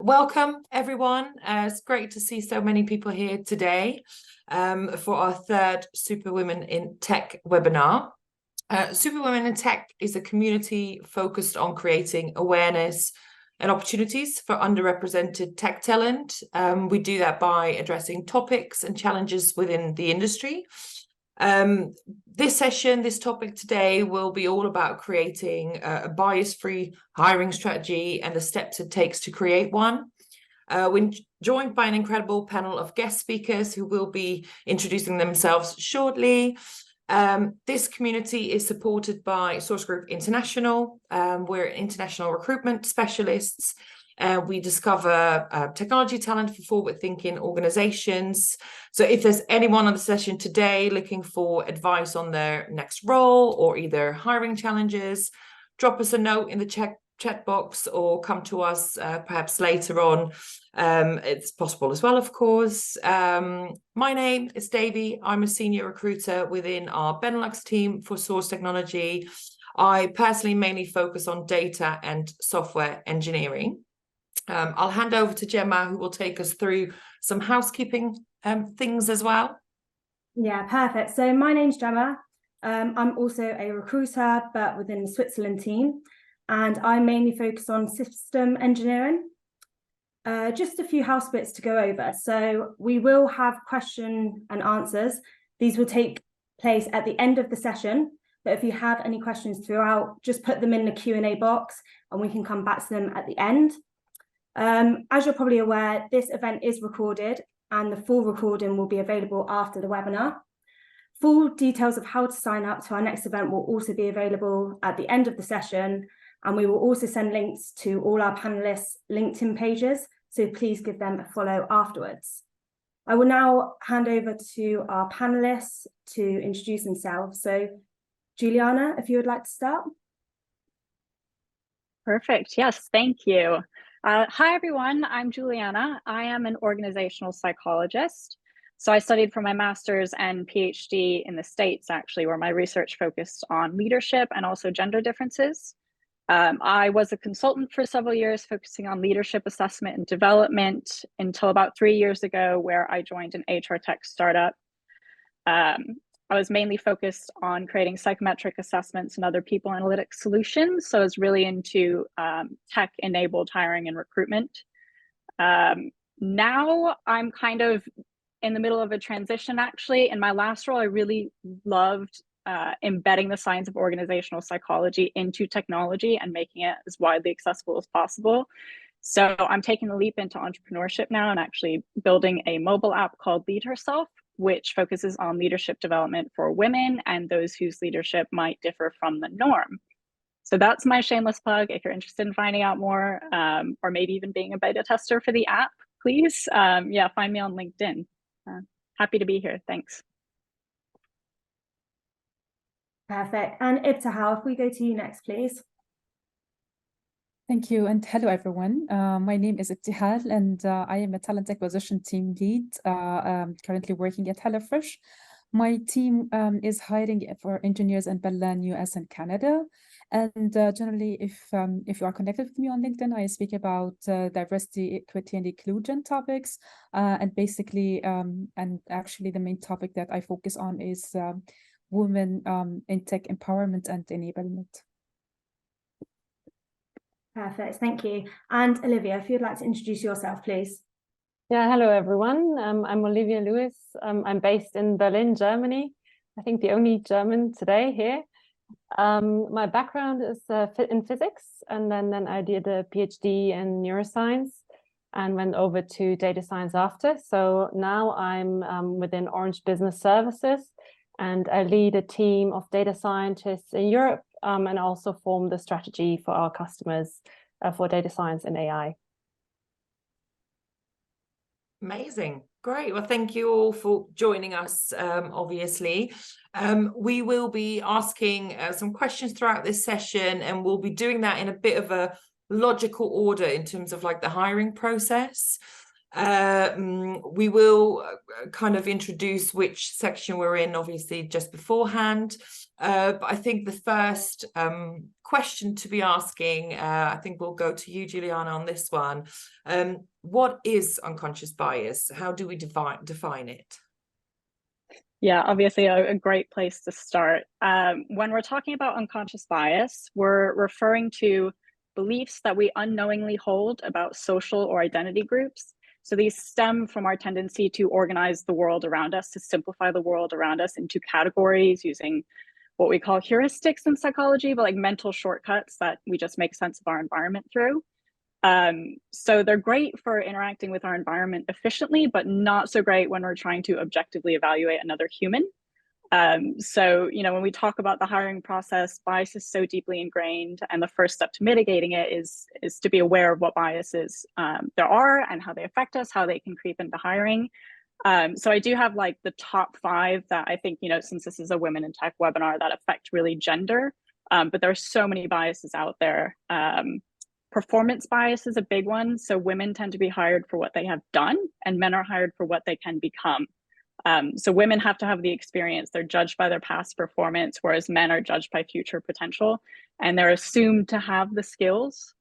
Welcome, everyone. It's great to see so many people here today for our third Superwomen in Tech webinar. Superwomen in Tech is a community focused on creating awareness and opportunities for underrepresented tech talent. We do that by addressing topics and challenges within the industry. This topic today will be all about creating a bias-free hiring strategy and the steps it takes to create one. We're joined by an incredible panel of guest speakers who will be introducing themselves shortly. This community is supported by Source Group International. We're international recruitment specialists. We discover technology talent for forward-thinking organizations. So if there's anyone on the session today looking for advice on their next role or either hiring challenges, drop us a note in the chat box or come to us perhaps later on. It's possible as well, of course. My name is Davy. I'm a senior recruiter within our Benelux team for Source Technology. I personally mainly focus on data and software engineering. I'll hand over to Gemma, who will take us through some housekeeping things as well. Yeah, perfect. So my name's Gemma. I'm also a recruiter, but within the Switzerland team, and I mainly focus on system engineering. Just a few house bits to go over. So we will have question and answers. These will take place at the end of the session, but if you have any questions throughout, just put them in the Q&A box and we can come back to them at the end. As you're probably aware, this event is recorded and the full recording will be available after the webinar. Full details of how to sign up to our next event will also be available at the end of the session, and we will also send links to all our panelists' LinkedIn pages, so please give them a follow afterwards. I will now hand over to our panelists to introduce themselves. So Julianna, if you would like to start. Perfect. Yes, thank you. Hi, everyone. I'm Julianna. I am an organizational psychologist. So I studied for my master's and PhD in the States, actually, where my research focused on leadership and also gender differences. I was a consultant for several years, focusing on leadership assessment and development until about 3 years ago, where I joined an HR tech startup. I was mainly focused on creating psychometric assessments and other people analytics solutions. So I was really into tech-enabled hiring and recruitment. Now I'm kind of in the middle of a transition, actually. In my last role, I really loved embedding the science of organizational psychology into technology and making it as widely accessible as possible. So I'm taking the leap into entrepreneurship now and actually building a mobile app called LeadHerself, which focuses on leadership development for women and those whose leadership might differ from the norm. So that's my shameless plug. If you're interested in finding out more, or maybe even being a beta tester for the app, please, yeah, find me on LinkedIn. Happy to be here. Thanks. Perfect. And Ibtehal, if we go to you next, please. Thank you, and hello everyone. My name is Ibtehal, and I am a talent acquisition team lead, currently working at HelloFresh. My team is hiring for engineers in Berlin, US, and Canada. And generally, if you are connected with me on LinkedIn, I speak about diversity, equity, and inclusion topics. And basically, and actually, the main topic that I focus on is women in tech empowerment and enablement. Perfect, thank you. And Olivia, if you'd like to introduce yourself, please. Yeah, hello everyone. I'm Olivia Lewis. I'm based in Berlin, Germany. I think the only German today here. My background is in physics, and then I did a PhD in neuroscience and went over to data science after. So now I'm within Orange Business Services, and I lead a team of data scientists in Europe, and also form the strategy for our customers for data science and AI. Amazing. Great. Well, thank you all for joining us, obviously. We will be asking some questions throughout this session, and we'll be doing that in a bit of a logical order in terms of like the hiring process. We will kind of introduce which section we're in, obviously, just beforehand. But I think the first question to be asking. I think we'll go to you, Juliana, on this one. What is unconscious bias? How do we define it? Yeah, obviously a great place to start. When we're talking about unconscious bias, we're referring to beliefs that we unknowingly hold about social or identity groups. So these stem from our tendency to organize the world around us, to simplify the world around us into categories using what we call heuristics in psychology, but like mental shortcuts that we just make sense of our environment through. So they're great for interacting with our environment efficiently, but not so great when we're trying to objectively evaluate another human. So, you know, when we talk about the hiring process, bias is so deeply ingrained, and the first step to mitigating it is to be aware of what biases there are and how they affect us, how they can creep into hiring. So I do have like the top 5 that I think, you know, since this is a Women in Tech webinar, that affect really gender, but there are so many biases out there. Performance bias is a big one. So women tend to be hired for what they have done, and men are hired for what they can become. So women have to have the experience. They're judged by their past performance, whereas men are judged by future potential, and they're assumed to have the skills.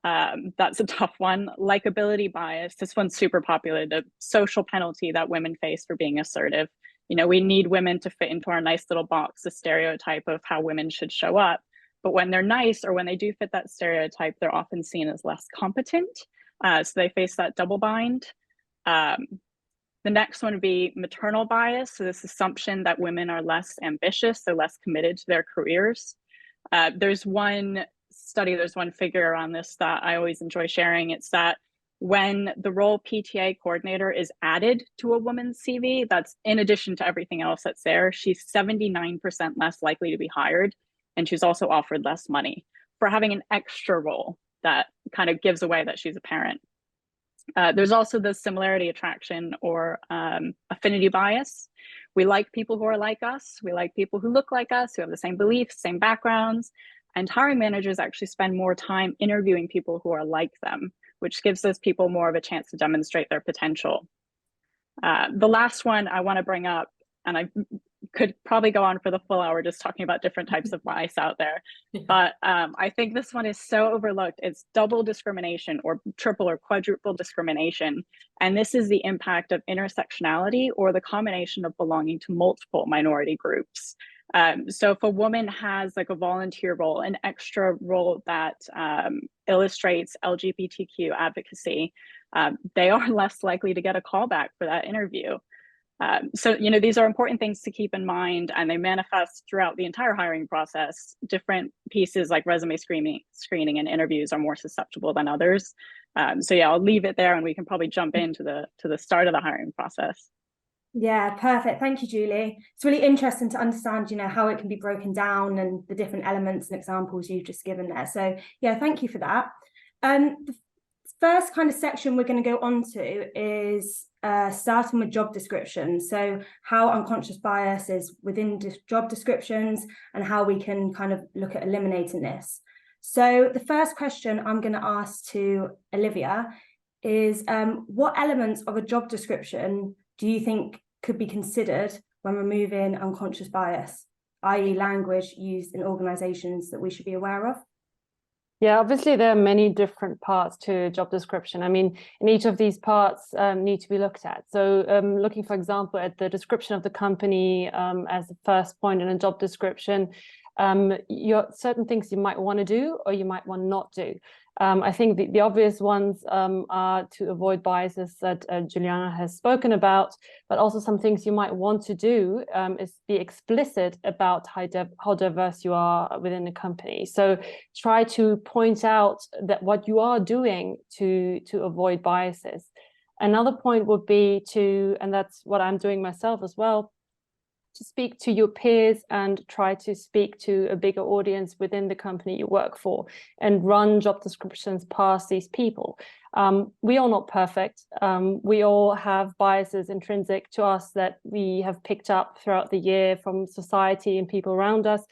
That's a tough one. Likability bias, this one's super popular, the social penalty that women face for being assertive. You know, we need women to fit into our nice little box, the stereotype of how women should show up. But when they're nice, or when they do fit that stereotype, they're often seen as less competent. So they face that double bind. The next one would be maternal bias. So this assumption that women are less ambitious, they're less committed to their careers. There's one study, there's one figure around this that I always enjoy sharing. It's that when the role PTA coordinator is added to a woman's CV, that's in addition to everything else that's there, she's 79% less likely to be hired. And she's also offered less money for having an extra role that kind of gives away that she's a parent. There's also the similarity attraction, or affinity bias. We like people who are like us. We like people who look like us, who have the same beliefs, same backgrounds. And hiring managers actually spend more time interviewing people who are like them, which gives those people more of a chance to demonstrate their potential. The last one I want to bring up, and I could probably go on for the full hour just talking about different types of bias out there, but I think this one is so overlooked. It's double discrimination, or triple or quadruple discrimination. And this is the impact of intersectionality, or the combination of belonging to multiple minority groups. So if a woman has like a volunteer role, an extra role that illustrates LGBTQ advocacy, they are less likely to get a call back for that interview. So, you know, these are important things to keep in mind, and they manifest throughout the entire hiring process. Different pieces like resume screening and interviews are more susceptible than others. So yeah, I'll leave it there, and we can probably jump into the start of the hiring process. Yeah, perfect. Thank you, Julie. It's really interesting to understand, you know, how it can be broken down and the different elements and examples you've just given there. So yeah, thank you for that. The first kind of section we're going to go on to is starting with job descriptions. So how unconscious bias is within job descriptions, and how we can kind of look at eliminating this. So the first question I'm going to ask to Olivia is, what elements of a job description do you think could be considered when removing unconscious bias, i.e. language used in organizations that we should be aware of? Yeah, obviously there are many different parts to a job description. I mean, and each of these parts need to be looked at. So looking, for example, at the description of the company as the first point in a job description, certain things you might want to do or you might want to not do. I think the obvious ones are to avoid biases that Juliana has spoken about, but also some things you might want to do is be explicit about how diverse you are within the company. So try to point out that what you are doing to avoid biases. Another point would be to, and that's what I'm doing myself as well, to speak to your peers and try to speak to a bigger audience within the company you work for, and run job descriptions past these people. We are not perfect. We all have biases intrinsic to us that we have picked up throughout the year from society and people around us.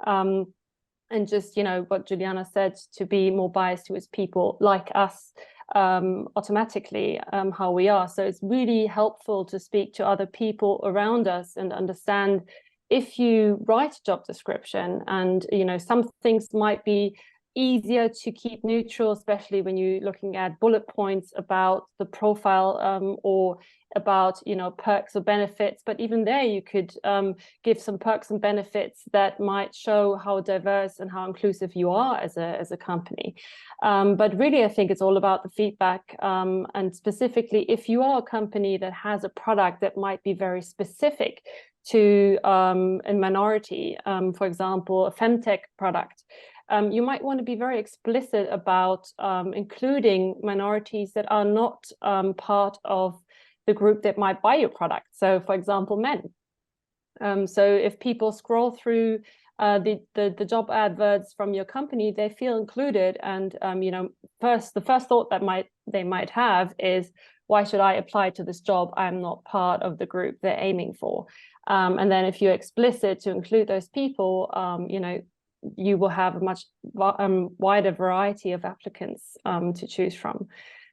And just, you know, what Juliana said, to be more biased towards people like us, automatically how we are. So it's really helpful to speak to other people around us and understand if you write a job description, and some things might be easier to keep neutral, especially when you're looking at bullet points about the profile or about perks or benefits, but even there you could give some perks and benefits that might show how diverse and how inclusive you are as a company. But really, I think it's all about the feedback, and specifically if you are a company that has a product that might be very specific to a minority, for example, a femtech product, you might want to be very explicit about including minorities that are not part of the group that might buy your product. So, for example, men. So if people scroll through the job adverts from your company, they feel included, and the first thought that they might have is, why should I apply to this job? I'm not part of the group they're aiming for. And then if you're explicit to include those people, you will have a much wider variety of applicants to choose from.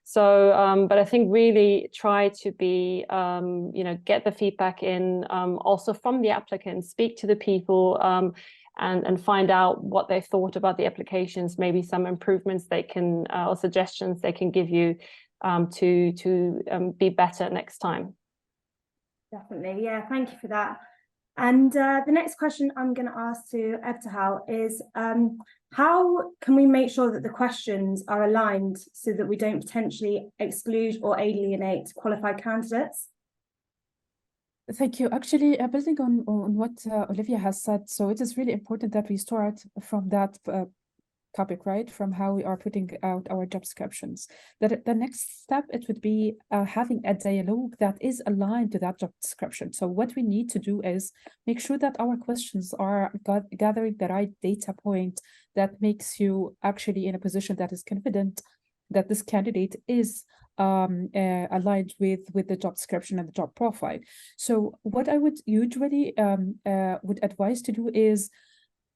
So, but I think really try to be, get the feedback in, also from the applicants, speak to the people, and find out what they thought about the applications, maybe some improvements they can, or suggestions they can give you to be better next time. Definitely, yeah, thank you for that. And the next question I'm going to ask to Ibtehal is, how can we make sure that the questions are aligned so that we don't potentially exclude or alienate qualified candidates? Thank you. Actually, building on what Olivia has said, so it is really important that we start from that topic, right? From how we are putting out our job descriptions. That the next step, it would be having a dialogue that is aligned to that job description. So what we need to do is make sure that our questions are gathering the right data point that makes you actually in a position that is confident that this candidate is aligned with the job description and the job profile. So what I would usually would advise to do is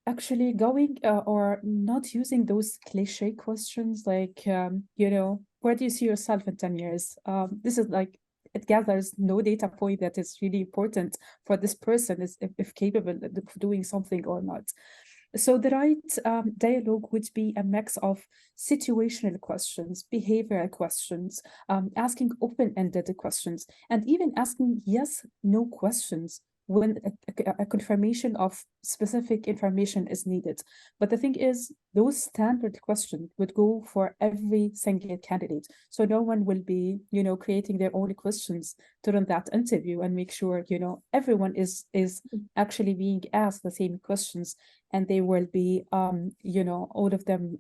actually going or not using those cliche questions like, where do you see yourself in 10 years? This is like, it gathers no data point that is really important for this person is if capable of doing something or not. So the right dialogue would be a mix of situational questions, behavioral questions, asking open-ended questions, and even asking yes/no questions when a confirmation of specific information is needed. But the thing is, those standard questions would go for every single candidate. So no one will be, creating their own questions to run that interview and make sure, everyone is actually being asked the same questions, and they will be, all of them,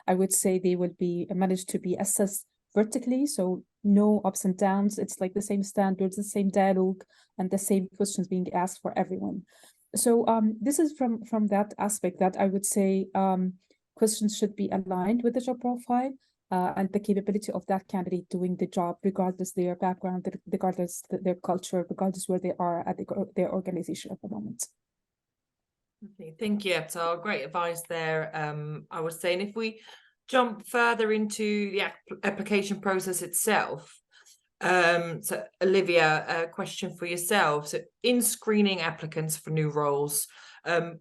I would say they will be managed to be assessed vertically, so no ups and downs. It's like the same standards, the same dialogue, and the same questions being asked for everyone. So this is from that aspect that I would say questions should be aligned with the job profile and the capability of that candidate doing the job, regardless their background, regardless their culture, regardless where they are at their organization at the moment. Okay, thank you, Ibtehal. Great advice there. I was saying, if we jump further into the application process itself, so Olivia, a question for yourself. So in screening applicants for new roles,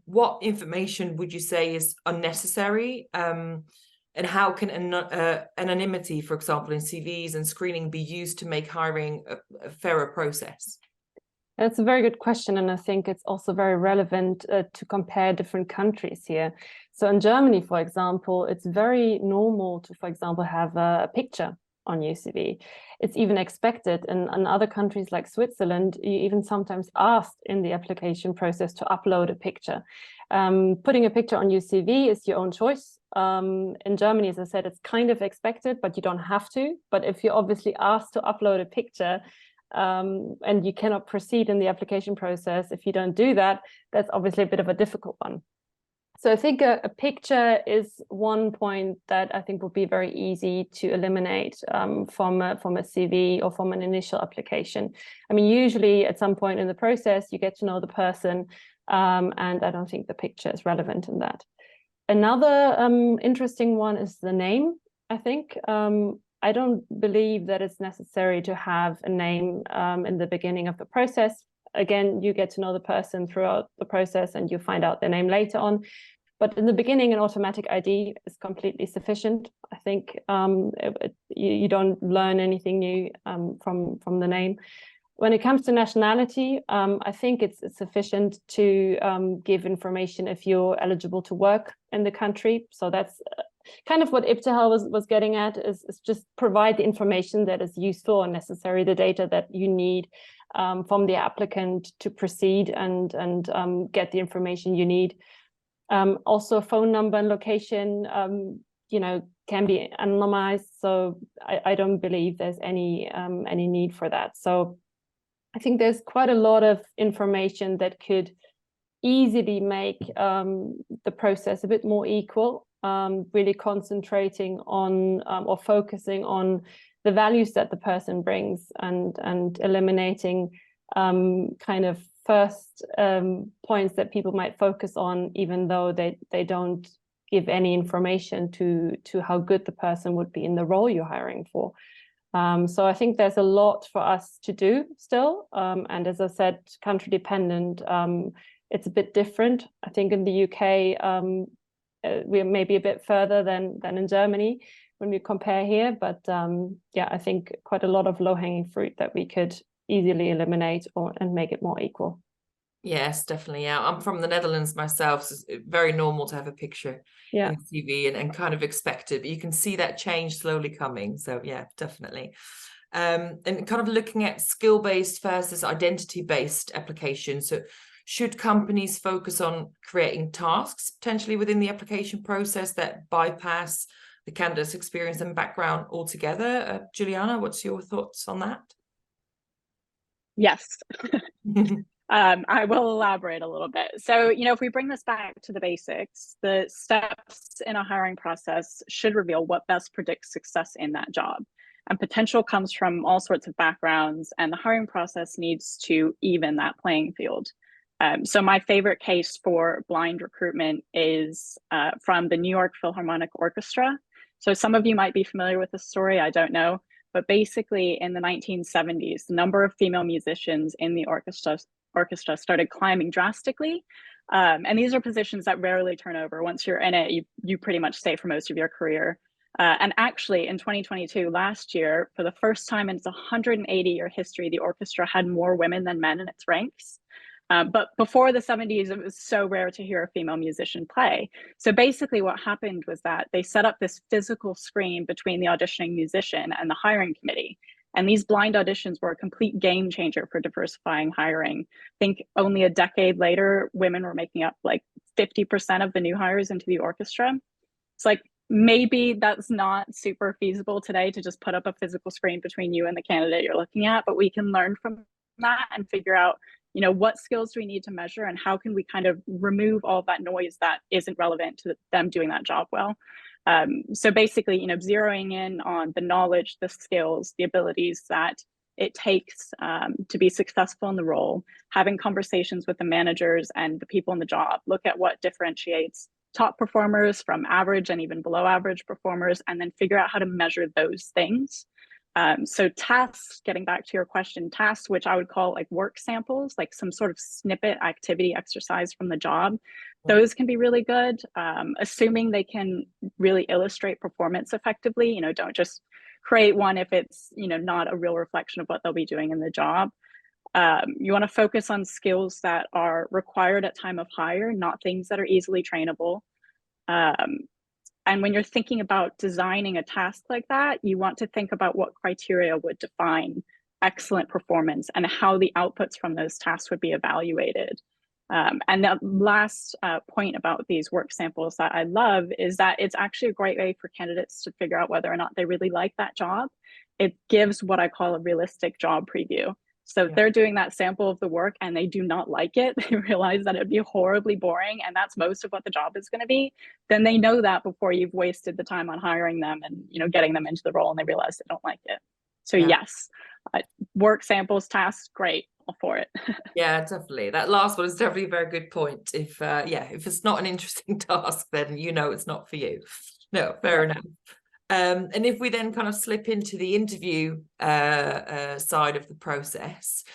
what information would you say is unnecessary, and how can anonymity, for example, in CVs and screening be used to make hiring a fairer process? That's a very good question, and I think it's also very relevant to compare different countries here. So in Germany, for example, it's very normal to, for example, have a picture on your CV. It's even expected. In other countries like Switzerland, you even sometimes asked in the application process to upload a picture. Putting a picture on your CV is your own choice. In Germany, as I said, it's kind of expected, but you don't have to. But if you're obviously asked to upload a picture, and you cannot proceed in the application process if you don't do that, that's obviously a bit of a difficult one. So I think a picture is one point that I think would be very easy to eliminate from a CV or from an initial application. I mean, usually at some point in the process, you get to know the person, and I don't think the picture is relevant in that. Another interesting one is the name, I think. I don't believe that it's necessary to have a name in the beginning of the process. again, you get to know the person throughout the process and you find out their name later on. But in the beginning, an automatic ID is completely sufficient. I think you don't learn anything new from the name. When it comes to nationality, I think it's sufficient to give information if you're eligible to work in the country. So that's kind of what Ibtehal was getting at, is just provide the information that is useful and necessary, the data that you need from the applicant to proceed and get the information you need. Also, phone number and location, can be anonymized. So I don't believe there's any need for that. So I think there's quite a lot of information that could easily make the process a bit more equal, really concentrating on or focusing on the values that the person brings and eliminating kind of first points that people might focus on, even though they don't give any information to how good the person would be in the role you're hiring for. So I think there's a lot for us to do still. And as I said, country dependent, it's a bit different. I think in the UK, we're maybe a bit further than in Germany when we compare here. But yeah, I think quite a lot of low-hanging fruit that we could easily eliminate and make it more equal. Yes, definitely. Yeah, I'm from the Netherlands myself, so it's very normal to have a picture in CV and kind of expect it, but you can see that change slowly coming. So yeah, definitely. And kind of looking at skill-based versus identity-based applications. So should companies focus on creating tasks potentially within the application process that bypass the candidate's experience and background altogether? Julianna, what's your thoughts on that? Yes. I will elaborate a little bit. So, if we bring this back to the basics, the steps in a hiring process should reveal what best predicts success in that job. And potential comes from all sorts of backgrounds, and the hiring process needs to even that playing field. So my favorite case for blind recruitment is from the New York Philharmonic Orchestra. So some of you might be familiar with this story, I don't know. But basically in the 1970s, the number of female musicians in the orchestra started climbing drastically. And these are positions that rarely turn over. Once you're in it, you pretty much stay for most of your career. And actually in 2022, last year, for the first time in its 180-year history, the orchestra had more women than men in its ranks. But before the 70s, it was so rare to hear a female musician play. So basically what happened was that they set up this physical screen between the auditioning musician and the hiring committee. And these blind auditions were a complete game changer for diversifying hiring. I think only a decade later, women were making up like 50% of the new hires into the orchestra. It's like, maybe that's not super feasible today to just put up a physical screen between you and the candidate you're looking at, but we can learn from that and figure out, what skills do we need to measure and how can we kind of remove all of that noise that isn't relevant to them doing that job well. So basically, zeroing in on the knowledge, the skills, the abilities that it takes to be successful in the role, having conversations with the managers and the people in the job, look at what differentiates top performers from average and even below average performers, and then figure out how to measure those things. So tasks, getting back to your question, tasks, which I would call like work samples, like some sort of snippet activity exercise from the job, those can be really good, assuming they can really illustrate performance effectively. Don't just create one if it's, not a real reflection of what they'll be doing in the job. You want to focus on skills that are required at time of hire, not things that are easily trainable. And when you're thinking about designing a task like that, you want to think about what criteria would define excellent performance and how the outputs from those tasks would be evaluated. And the last point about these work samples that I love is that it's actually a great way for candidates to figure out whether or not they really like that job. It gives what I call a realistic job preview. So they're doing that sample of the work and they do not like it. They realize that it'd be horribly boring and that's most of what the job is going to be. Then they know that before you've wasted the time on hiring them and, getting them into the role and they realize they don't like it. So yes, work samples, tasks, great, all for it. Yeah, definitely. That last one is definitely a very good point. If it's not an interesting task, then it's not for you. No, fair enough. And if we then kind of slip into the interview side of the process,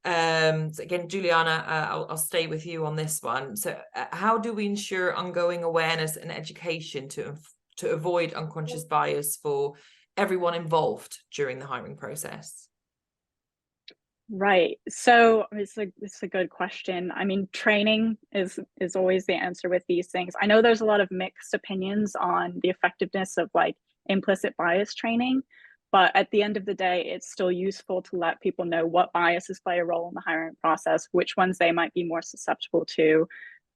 So again, Julianna, I'll stay with you on this one. So how do we ensure ongoing awareness and education to avoid unconscious bias for everyone involved during the hiring process? Right. So it's a good question. I mean, training is always the answer with these things. I know there's a lot of mixed opinions on the effectiveness of like implicit bias training, but at the end of the day, it's still useful to let people know what biases play a role in the hiring process, which ones they might be more susceptible to,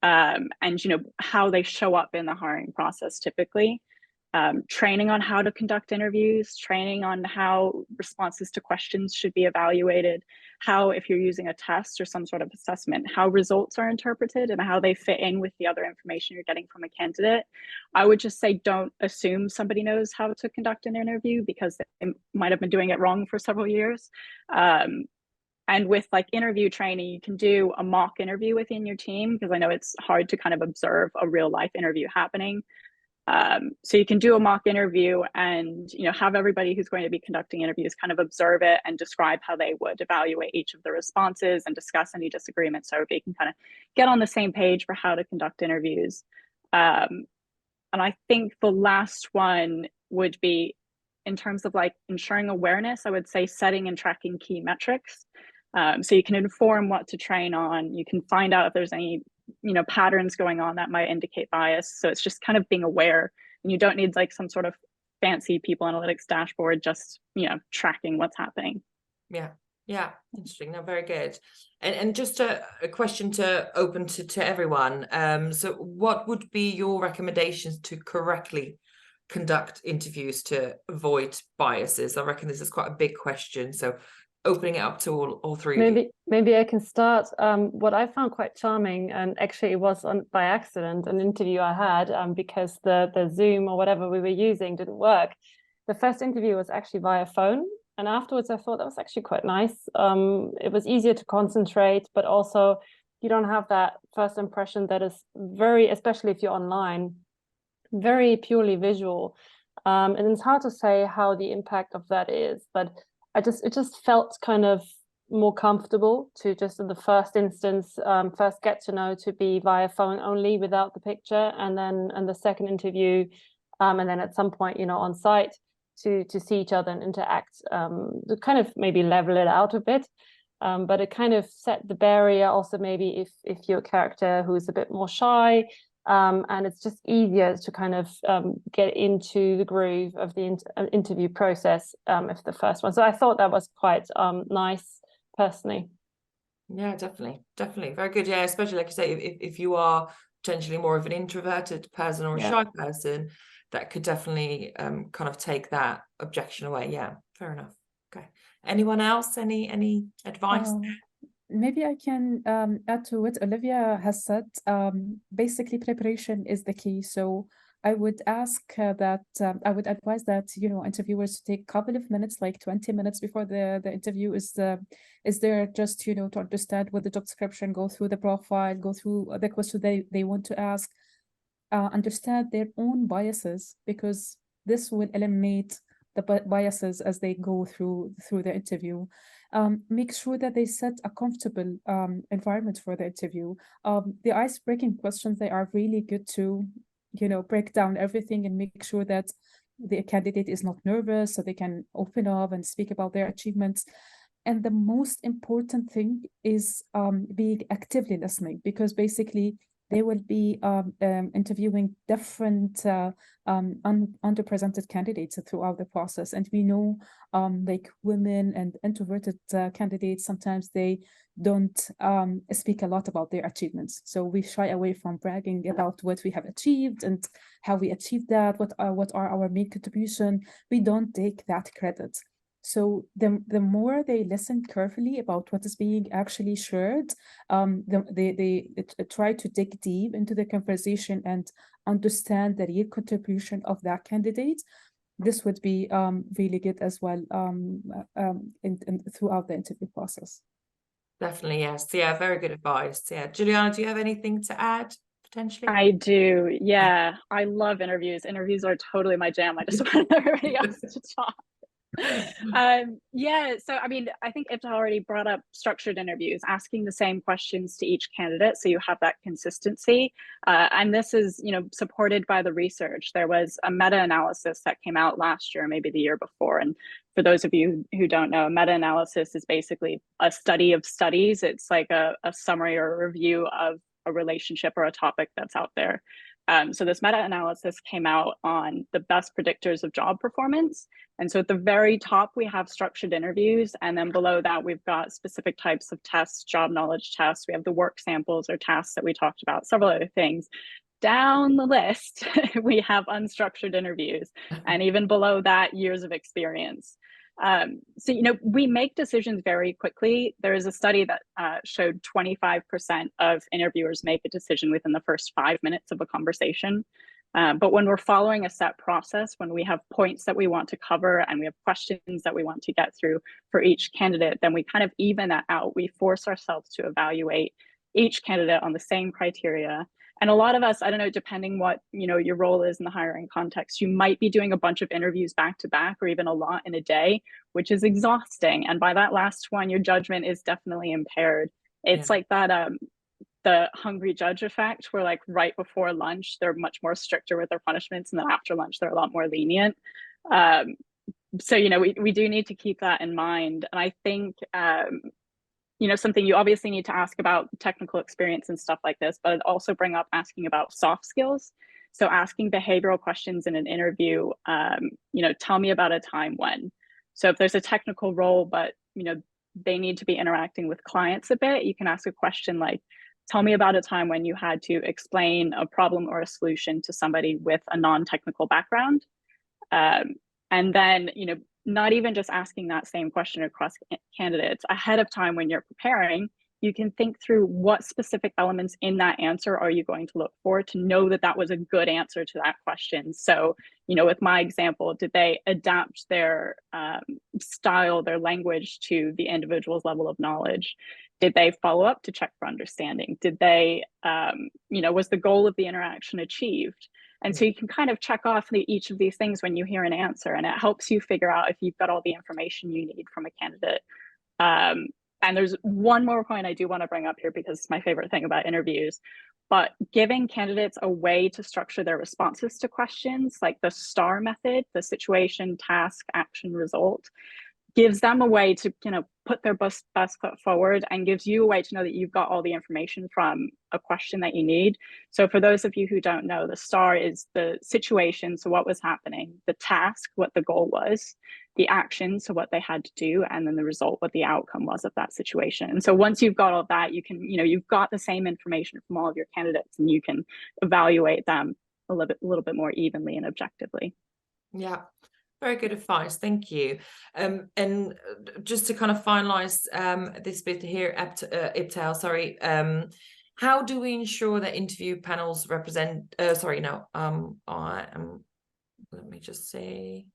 and you know how they show up in the hiring process typically. Training on how to conduct interviews, training on how responses to questions should be evaluated, how, if you're using a test or some sort of assessment, how results are interpreted and how they fit in with the other information you're getting from a candidate. I would just say don't assume somebody knows how to conduct an interview because they might have been doing it wrong for several years. And with like interview training, you can do a mock interview within your team, because I know it's hard to kind of observe a real life interview happening. So you can do a mock interview and, you know, have everybody who's going to be conducting interviews kind of observe it and describe how they would evaluate each of the responses and discuss any disagreements, so they can kind of get on the same page for how to conduct interviews. And I think the last one would be, in terms of like ensuring awareness, I would say setting and tracking key metrics. So you can inform what to train on. You can find out if there's any, you know, patterns going on that might indicate bias. So it's just kind of being aware, and you don't need like some sort of fancy people analytics dashboard, just, you know, tracking what's happening. Yeah, interesting. No, very good. And just a question to open to everyone. So what would be your recommendations to correctly conduct interviews to avoid biases? I reckon this is quite a big question, so opening it up to all three of you. Maybe I can start. What I found quite charming, and actually it was by accident, an interview I had, because the Zoom or whatever we were using didn't work. The first interview was actually via phone, and afterwards I thought that was actually quite nice. It was easier to concentrate, but also you don't have that first impression that is very, especially if you're online, very purely visual. And it's hard to say how the impact of that is, but it just felt kind of more comfortable to just in the first instance, first get to know to be via phone only without the picture, and then in the second interview, and then at some point, you know, on site to see each other and interact, to kind of maybe level it out a bit. But it kind of set the barrier also, maybe if you're a character who's a bit more shy, and it's just easier to kind of get into the groove of the interview process if the first one. So I thought that was quite nice personally. Yeah, definitely very good. Yeah, especially like you say, if you are potentially more of an introverted person or a shy person, that could definitely kind of take that objection away. Yeah, fair enough. Okay, anyone else, any advice? Maybe I can add to what Olivia has said. Basically, preparation is the key. So I would ask that I would advise that, you know, interviewers take a couple of minutes, like 20 minutes before the interview is there, just, you know, to understand what the job description, go through the profile, go through the question they want to ask, understand their own biases, because this will eliminate the biases as they go through the interview. Make sure that they set a comfortable environment for the interview. The ice-breaking questions, they are really good to, you know, break down everything and make sure that the candidate is not nervous, so they can open up and speak about their achievements. And the most important thing is being actively listening, because basically they will be interviewing different underrepresented candidates throughout the process. And we know like women and introverted candidates, sometimes they don't speak a lot about their achievements. So we shy away from bragging about what we have achieved and how we achieved that, what are our main contribution. We don't take that credit. So the more they listen carefully about what is being actually shared, they try to dig deep into the conversation and understand the real contribution of that candidate. This would be really good as well throughout the interview process. Definitely, yes. Yeah, very good advice. Yeah, Julianna, do you have anything to add potentially? I do. Yeah, I love interviews. Interviews are totally my jam. I just want everybody else to talk. Yeah, so I mean, I think Ibtehal already brought up structured interviews, asking the same questions to each candidate so you have that consistency. And this is, you know, supported by the research. There was a meta-analysis that came out last year, maybe the year before. And for those of you who don't know, meta-analysis is basically a study of studies. It's like a summary or a review of a relationship or a topic that's out there. So this meta-analysis came out on the best predictors of job performance. And so at the very top, we have structured interviews. And then below that, we've got specific types of tests, job knowledge tests. We have the work samples or tasks that we talked about, several other things. Down the list, we have unstructured interviews. And even below that, years of experience. So, you know, we make decisions very quickly. There is a study that showed 25% of interviewers make a decision within the first 5 minutes of a conversation. But when we're following a set process, when we have points that we want to cover and we have questions that we want to get through for each candidate, then we kind of even that out. We force ourselves to evaluate each candidate on the same criteria. And a lot of us, I don't know, depending what, you know, your role is in the hiring context, you might be doing a bunch of interviews back to back or even a lot in a day, which is exhausting. And by that last one, your judgment is definitely impaired. It's like that, the hungry judge effect, where like right before lunch, they're much more stricter with their punishments. And then after lunch, they're a lot more lenient. So, you know, we do need to keep that in mind. And I think, you know, something you obviously need to ask about technical experience and stuff like this, but I'd also bring up asking about soft skills. So asking behavioral questions in an interview, you know, tell me about a time when. So if there's a technical role, but, you know, they need to be interacting with clients a bit, you can ask a question like, tell me about a time when you had to explain a problem or a solution to somebody with a non-technical background. And then, you know, not even just asking that same question across candidates ahead of time when you're preparing, you can think through what specific elements in that answer are you going to look for to know that that was a good answer to that question. So, you know, with my example, did they adapt their style, their language to the individual's level of knowledge? Did they follow up to check for understanding? Did they, you know, was the goal of the interaction achieved? And so you can kind of check off each of these things when you hear an answer, and it helps you figure out if you've got all the information you need from a candidate. And there's one more point I do want to bring up here because it's my favorite thing about interviews, but giving candidates a way to structure their responses to questions, like the STAR method, the situation, task, action, result, gives them a way to, you know, put their best foot forward and gives you a way to know that you've got all the information from a question that you need. So for those of you who don't know, the STAR is the situation, so what was happening, the task, what the goal was, the action, so what they had to do, and then the result, what the outcome was of that situation. And so once you've got all that, you can, you know, you've got the same information from all of your candidates and you can evaluate them a little bit more evenly and objectively. Yeah. Very good advice, thank you. And just to kind of finalize this bit here, Ibtehal, sorry, how do we ensure that interview panels represent, let me just say,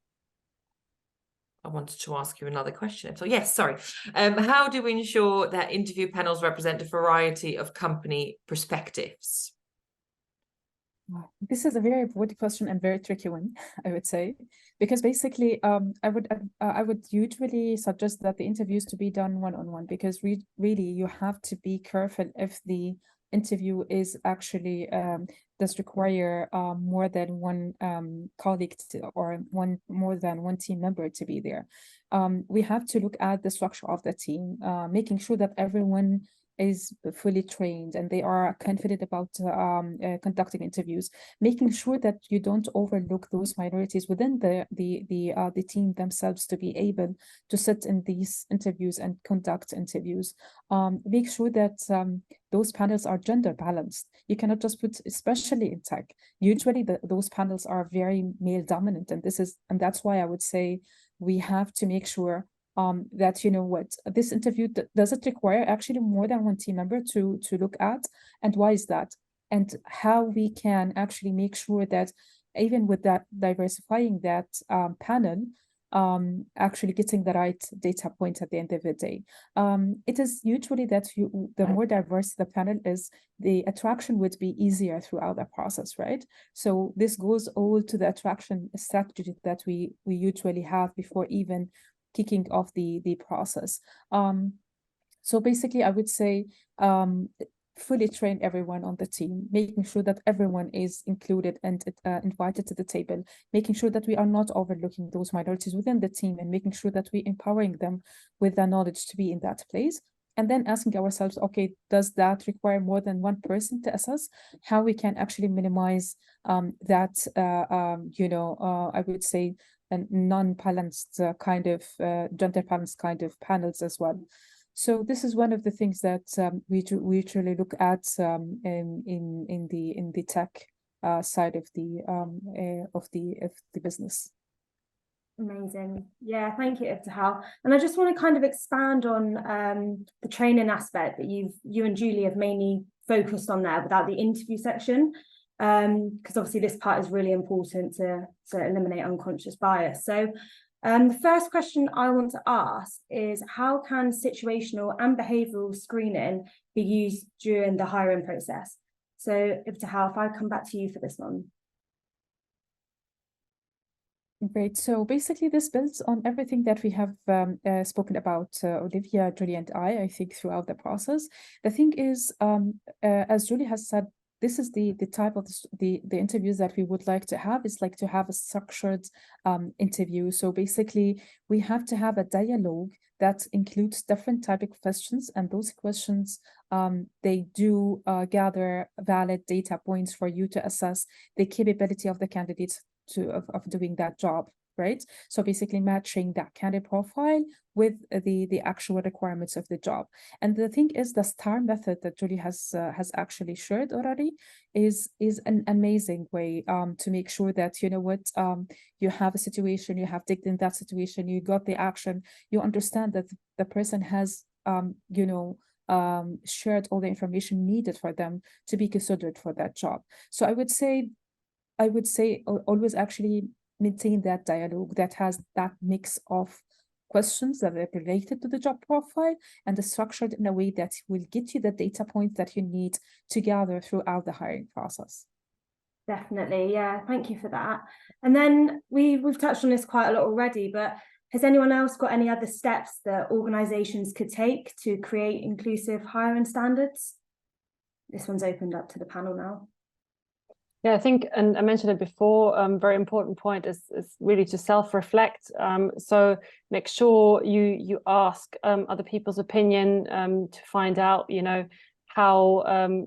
I wanted to ask you another question. So yes, sorry. How do we ensure that interview panels represent a variety of company perspectives? This is a very important question and very tricky one, I would say, because basically, I would usually suggest that the interviews to be done one-on-one, because really you have to be careful if the interview is actually does require more than one colleague or more than one team member to be there. We have to look at the structure of the team, making sure that everyone is fully trained and they are confident about conducting interviews, making sure that you don't overlook those minorities within the team themselves to be able to sit in these interviews and conduct interviews. Make sure that those panels are gender balanced. You cannot just put, especially in tech, usually those panels are very male dominant, and that's why I would say we have to make sure that, you know what, this interview, does it require actually more than one team member to look at, and why is that? And how we can actually make sure that even with that diversifying that panel, actually getting the right data point at the end of the day. It is usually that the more diverse the panel is, the attraction would be easier throughout the process, right? So this goes all to the attraction strategy that we usually have before even kicking off the process. So basically, I would say fully train everyone on the team, making sure that everyone is included and invited to the table, making sure that we are not overlooking those minorities within the team, and making sure that we're empowering them with the knowledge to be in that place. And then asking ourselves, okay, does that require more than one person to assess? How we can actually minimize that, I would say, non-balanced kind of gender balanced kind of panels as well. So this is one of the things that we usually look at in the tech side of the business. Amazing. Yeah, thank you, Ibtehal. And I just want to kind of expand on the training aspect that you and Julie have mainly focused on there without the interview section, because obviously this part is really important to eliminate unconscious bias. So the first question I want to ask is, how can situational and behavioural screening be used during the hiring process? So Ibtehal, if I come back to you for this one. Great. So basically, this builds on everything that we have spoken about, Olivia, Julie, and I think, throughout the process. The thing is, as Julie has said, this is the type of the interviews that we would like to have. Is like to have a structured interview. So basically, we have to have a dialogue that includes different type of questions, and those questions they do gather valid data points for you to assess the capability of the candidates of doing that job, right? So basically matching that candidate profile with the actual requirements of the job. And the thing is, the STAR method that Julie has actually shared already is an amazing way to make sure that, you know what, you have a situation, you have digged in that situation, you got the action, you understand that the person has shared all the information needed for them to be considered for that job. So I would say always actually maintain that dialogue that has that mix of questions that are related to the job profile and is structured in a way that will get you the data points that you need to gather throughout the hiring process. Definitely, yeah, thank you for that. And then we've touched on this quite a lot already, but has anyone else got any other steps that organizations could take to create inclusive hiring standards? This one's opened up to the panel now. Yeah, I think, and I mentioned it before, very important point is really to self-reflect. So make sure you ask other people's opinion to find out, how,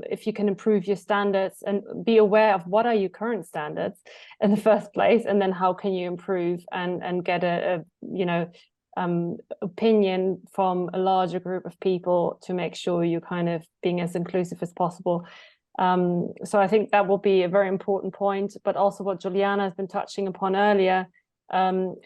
if you can improve your standards, and be aware of what are your current standards in the first place, and then how can you improve and get a opinion from a larger group of people to make sure you're kind of being as inclusive as possible. So I think that will be a very important point, but also what Julianna has been touching upon earlier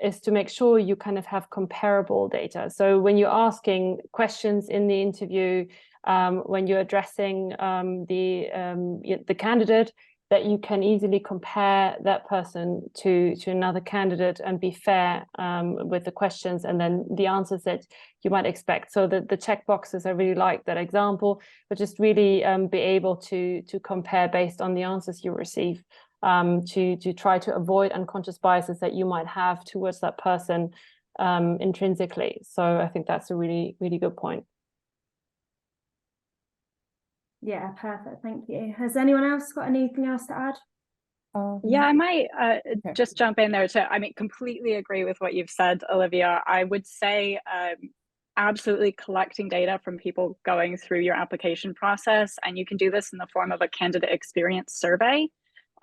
is to make sure you kind of have comparable data. So when you're asking questions in the interview, when you're addressing the candidate, that you can easily compare that person to another candidate and be fair with the questions and then the answers that you might expect. So the check boxes, I really like that example, but just really be able to compare based on the answers you receive, to try to avoid unconscious biases that you might have towards that person intrinsically. So I think that's a really, really good point. Yeah, perfect. Thank you. Has anyone else got anything else to add? Yeah, I might just jump in there too. I mean, completely agree with what you've said, Olivia. I would say absolutely collecting data from people going through your application process, and you can do this in the form of a candidate experience survey.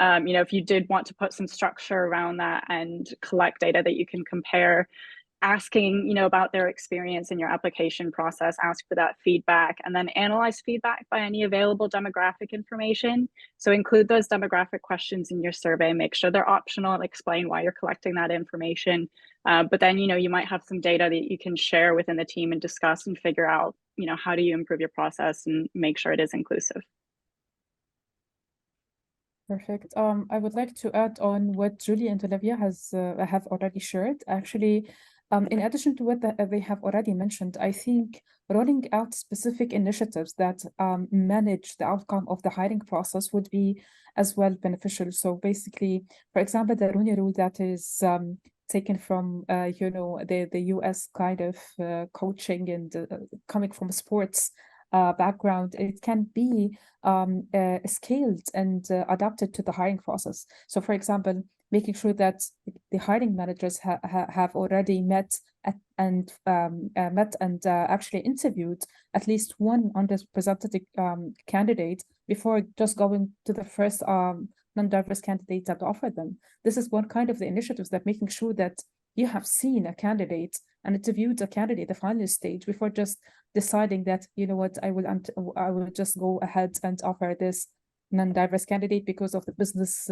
If you did want to put some structure around that and collect data that you can compare, asking, about their experience in your application process, ask for that feedback, and then analyze feedback by any available demographic information. So include those demographic questions in your survey, make sure they're optional, and explain why you're collecting that information. But then, you might have some data that you can share within the team and discuss and figure out, how do you improve your process and make sure it is inclusive. Perfect. I would like to add on what Julie and Olivia have already shared. Actually, in addition to what they have already mentioned, I think rolling out specific initiatives that manage the outcome of the hiring process would be as well beneficial. So basically, for example, the Rooney Rule that is taken from the US kind of coaching and coming from sports background, it can be scaled and adapted to the hiring process. So, for example, making sure that the hiring managers have already met and actually interviewed at least one underrepresented candidate before just going to the first non-diverse candidate that offer them. This is one kind of the initiatives that making sure that you have seen a candidate and interviewed a candidate the final stage before just deciding that, you know what, I will just go ahead and offer this non-diverse candidate because of the business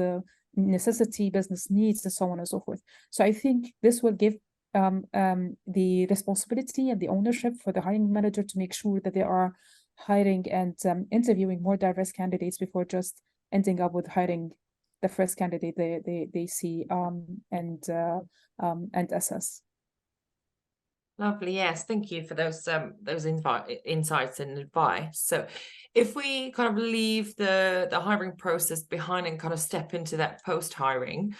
necessity, business needs, and so on and so forth. So I think this will give the responsibility and the ownership for the hiring manager to make sure that they are hiring and interviewing more diverse candidates before just ending up with hiring the first candidate they see and assess. Lovely. Yes, thank you for those insights and advice. So if we kind of leave the hiring process behind and kind of step into that post-hiring,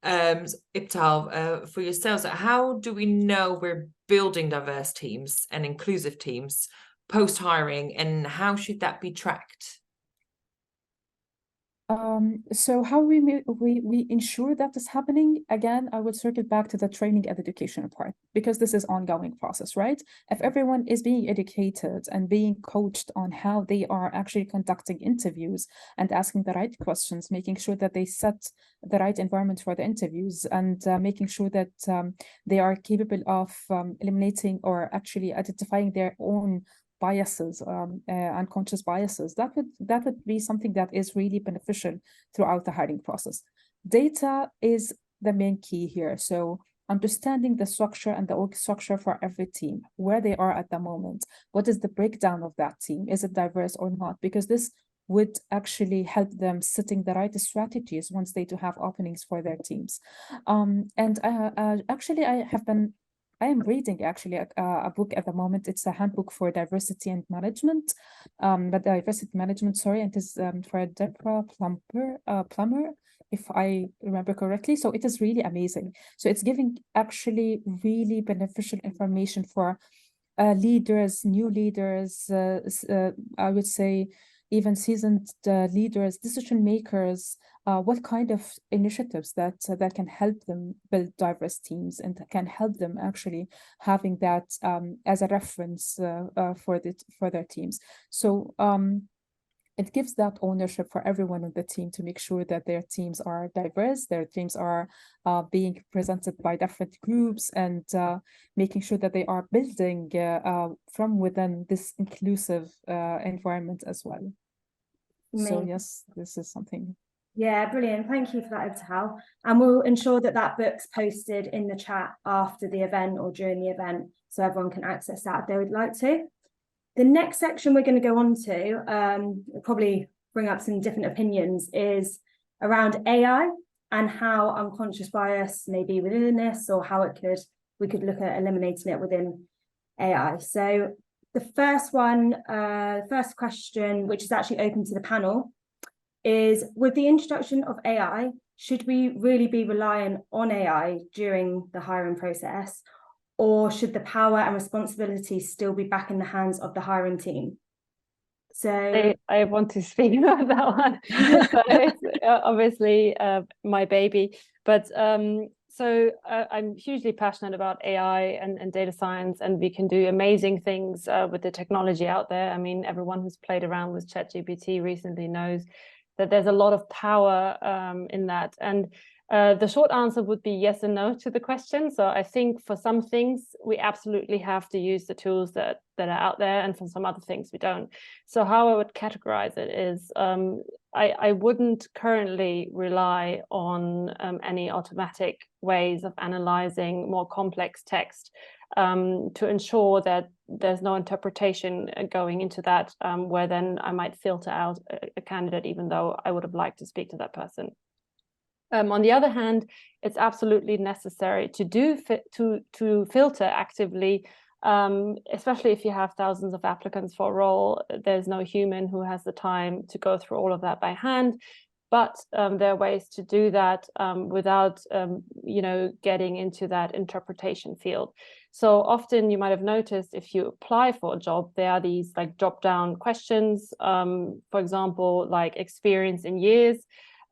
Ibtehal, for yourselves, how do we know we're building diverse teams and inclusive teams post-hiring, and how should that be tracked? So how we ensure that is happening, again, I would circle back to the training and education part, because this is ongoing process, right? If everyone is being educated and being coached on how they are actually conducting interviews and asking the right questions, making sure that they set the right environment for the interviews, and making sure that they are capable of eliminating or actually identifying their own biases, unconscious biases, that would be something that is really beneficial throughout the hiring process. Data is the main key here. So understanding the structure and the org structure for every team, where they are at the moment, what is the breakdown of that team, is it diverse or not? Because this would actually help them setting the right strategies once they do have openings for their teams. And actually, I am reading actually a book at the moment. It's a handbook for diversity and management, sorry, and it is for Deborah Plummer, if I remember correctly. So it is really amazing. So it's giving actually really beneficial information for leaders, new leaders, I would say even seasoned leaders, decision makers, what kind of initiatives that can help them build diverse teams and can help them actually having that as a reference for their teams. So it gives that ownership for everyone on the team to make sure that their teams are diverse, their teams are being presented by different groups, and making sure that they are building from within this inclusive environment as well. So yes, this is something. Yeah, brilliant. Thank you for that, Ibtehal. And we'll ensure that that book's posted in the chat after the event or during the event, so everyone can access that if they would like to. The next section we're going to go on to, probably bring up some different opinions, is around AI and how unconscious bias may be within this, or how we could look at eliminating it within AI. So the first question, which is actually open to the panel, is, with the introduction of AI, should we really be reliant on AI during the hiring process, or should the power and responsibility still be back in the hands of the hiring team? So I want to speak about that one. So it's obviously my baby, but so I'm hugely passionate about AI and data science, and we can do amazing things with the technology out there. I mean, everyone who's played around with ChatGPT recently knows that there's a lot of power in that. And The short answer would be yes and no to the question. So I think for some things, we absolutely have to use the tools that are out there, and for some other things, we don't. So how I would categorize it is I wouldn't currently rely on any automatic ways of analyzing more complex text to ensure that there's no interpretation going into that, where then I might filter out a candidate, even though I would have liked to speak to that person. On the other hand, it's absolutely necessary to filter actively, especially if you have thousands of applicants for a role. There's no human who has the time to go through all of that by hand. But there are ways to do that without, getting into that interpretation field. So often you might have noticed if you apply for a job, there are these like drop-down questions, for example, like experience in years.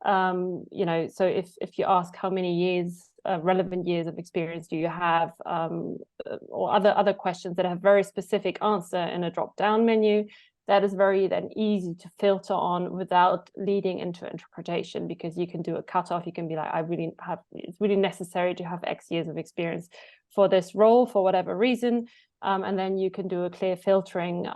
So if you ask how many years, relevant years of experience do you have, or other questions that have very specific answer in a drop-down menu, that is very then easy to filter on without leading into interpretation, because you can do a cutoff. You can be like, it's really necessary to have X years of experience for this role for whatever reason. And then you can do a clear filtering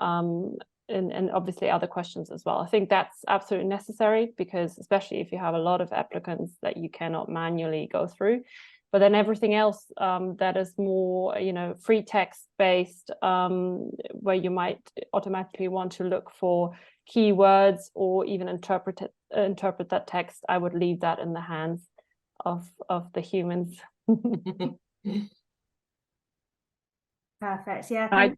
and obviously other questions as well. I think that's absolutely necessary, because especially if you have a lot of applicants that you cannot manually go through. But then everything else that is more, free text based, where you might automatically want to look for keywords or even interpret that text, I would leave that in the hands of the humans. Perfect. Yeah.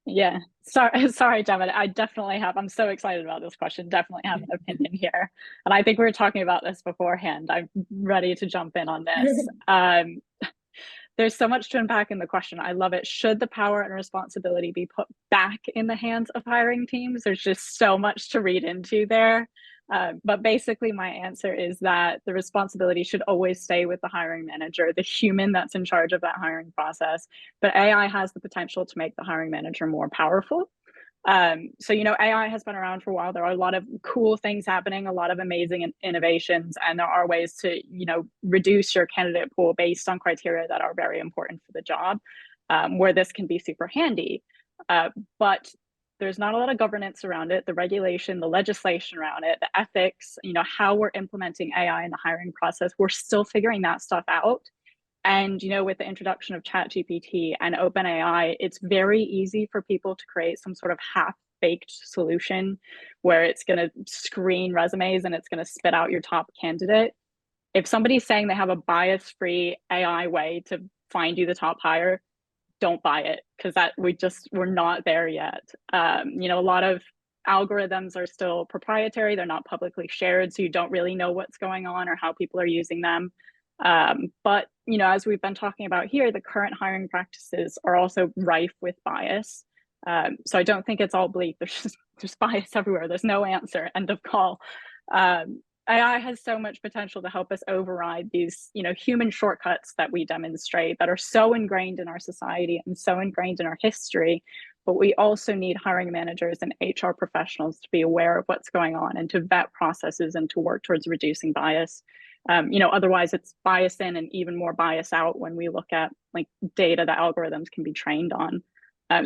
Yeah. Sorry, Gemma. I'm so excited about this question. Definitely have an opinion here. And I think we were talking about this beforehand. I'm ready to jump in on this. There's so much to unpack in the question. I love it. Should the power and responsibility be put back in the hands of hiring teams? There's just so much to read into there. But basically my answer is that the responsibility should always stay with the hiring manager, the human that's in charge of that hiring process. But AI has the potential to make the hiring manager more powerful. So AI has been around for a while. There are a lot of cool things happening, a lot of amazing innovations, and there are ways to, reduce your candidate pool based on criteria that are very important for the job, where this can be super handy. But there's not a lot of governance around it, the regulation, the legislation around it, the ethics, how we're implementing AI in the hiring process. We're still figuring that stuff out. And, with the introduction of ChatGPT and OpenAI, it's very easy for people to create some sort of half-baked solution where it's going to screen resumes and it's going to spit out your top candidate. If somebody's saying they have a bias-free AI way to find you the top hire, don't buy it, because we're not there yet. A lot of algorithms are still proprietary. They're not publicly shared, so you don't really know what's going on or how people are using them. But as we've been talking about here, the current hiring practices are also rife with bias. So I don't think it's all bleak. There's bias everywhere. There's no answer. End of call. AI has so much potential to help us override these, human shortcuts that we demonstrate that are so ingrained in our society and so ingrained in our history. But we also need hiring managers and HR professionals to be aware of what's going on and to vet processes and to work towards reducing bias. Otherwise it's bias in and even more bias out when we look at like data that algorithms can be trained on.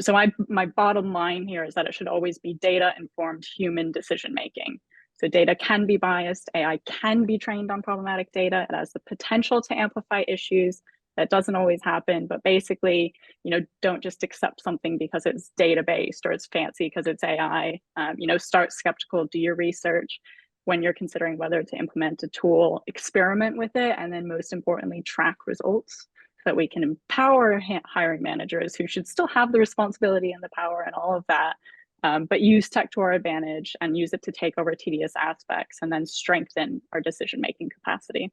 So my bottom line here is that it should always be data informed human decision making. So data can be biased, AI can be trained on problematic data. It has the potential to amplify issues. That doesn't always happen, but basically, don't just accept something because it's data-based or it's fancy because it's AI. Start skeptical, do your research. When you're considering whether to implement a tool, experiment with it, and then most importantly, track results so that we can empower hiring managers who should still have the responsibility and the power and all of that, but use tech to our advantage and use it to take over tedious aspects and then strengthen our decision-making capacity.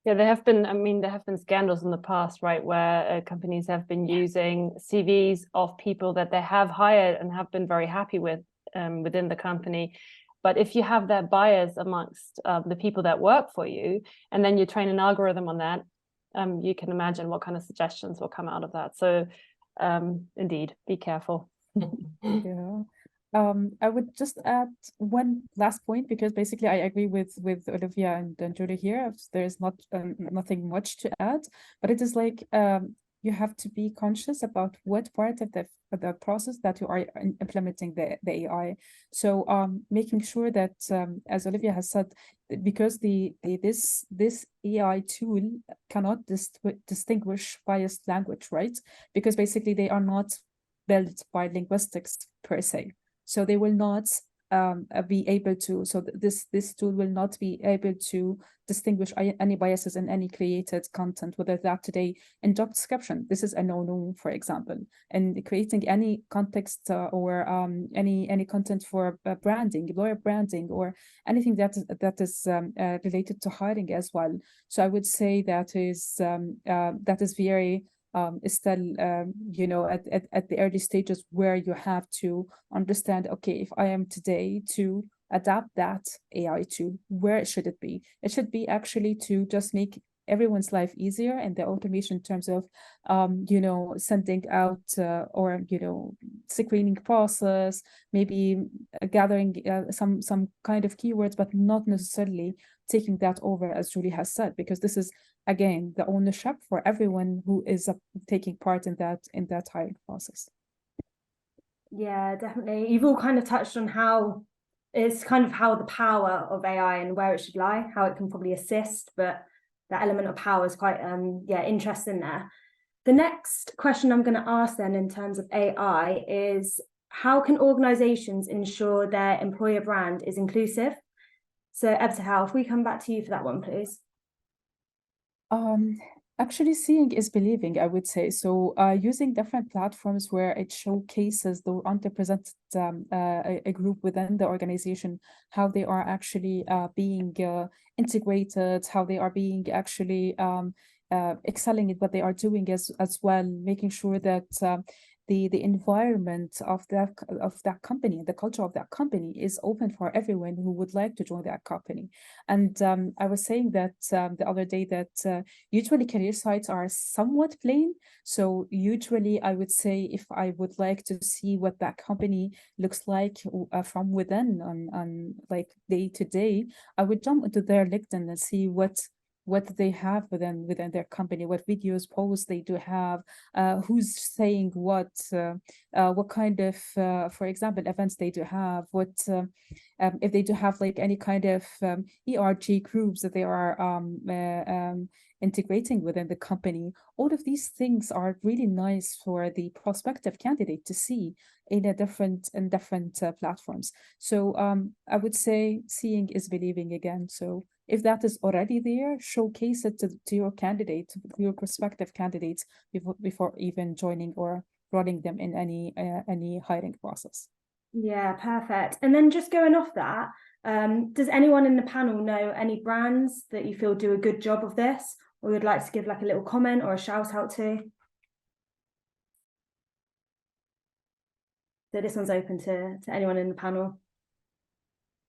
Yeah, there have been scandals in the past, right, where companies have been using CVs of people that they have hired and have been very happy with within the company. But if you have that bias amongst the people that work for you, and then you train an algorithm on that, you can imagine what kind of suggestions will come out of that. So indeed, be careful. Yeah. I would just add one last point, because basically I agree with Olivia and Julie here. There's nothing much to add, but it is like you have to be conscious about what part of the process that you are implementing the AI. So making sure that as Olivia has said, because this AI tool cannot distinguish biased language, right? Because basically they are not built by linguistics per se. So they will not be able to, so this tool will not be able to distinguish any biases in any created content, whether that today in job description, this is a no, for example, and creating any context or any content for branding, employer branding, or anything that is related to hiring as well. So I would say that is very is still at the early stages, where you have to understand, okay, if I am today to adapt that AI tool, where should it be? It should be actually to just make everyone's life easier, and the automation in terms of sending out or screening process, maybe gathering some kind of keywords, but not necessarily taking that over, as Julie has said, because this is again the ownership for everyone who is taking part in that hiring process. Yeah, definitely. You've all kind of touched on how it's kind of how the power of AI and where it should lie, how it can probably assist, but that element of power is quite interesting there. The next question I'm going to ask then in terms of AI is, how can organizations ensure their employer brand is inclusive? So Ibtehal, if we come back to you for that one, please. Actually, seeing is believing, I would say. So using different platforms where it showcases the underrepresented a group within the organization, how they are actually being integrated, how they are being actually excelling at what they are doing as well, making sure that the environment of that company, the culture of that company is open for everyone who would like to join that company. And I was saying that the other day that usually career sites are somewhat plain. So usually I would say, if I would like to see what that company looks like from within on like day to day, I would jump into their LinkedIn and see what they have within their company, what videos, posts they do have, who's saying what kind of, for example, events they do have, what if they do have like any kind of ERG groups that they are integrating within the company. All of these things are really nice for the prospective candidate to see in different platforms. So I would say seeing is believing again. So if that is already there, showcase it to your candidate, your prospective candidates before even joining or running them in any hiring process. Yeah, perfect. And then just going off that, does anyone in the panel know any brands that you feel do a good job of this, or would like to give like a little comment or a shout out to? So this one's open to anyone in the panel.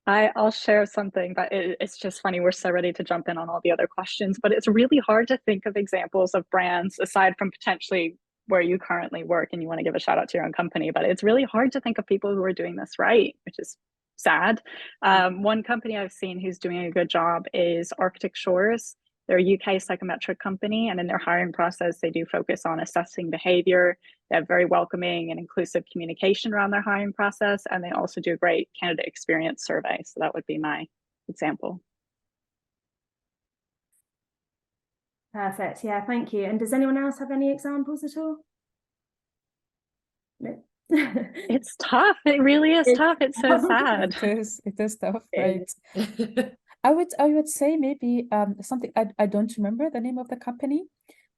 I'll share something, but it's just funny. We're so ready to jump in on all the other questions, but it's really hard to think of examples of brands aside from potentially where you currently work and you want to give a shout out to your own company, but it's really hard to think of people who are doing this right, which is sad. One company I've seen who's doing a good job is Arctic Shores. They're a UK psychometric company, and in their hiring process, they do focus on assessing behavior. They have very welcoming and inclusive communication around their hiring process, and they also do a great candidate experience survey. So that would be my example. Perfect. Yeah, thank you. And does anyone else have any examples at all? No. It's tough. It really is tough. It's so sad. It is tough, right? I would say maybe something, I don't remember the name of the company,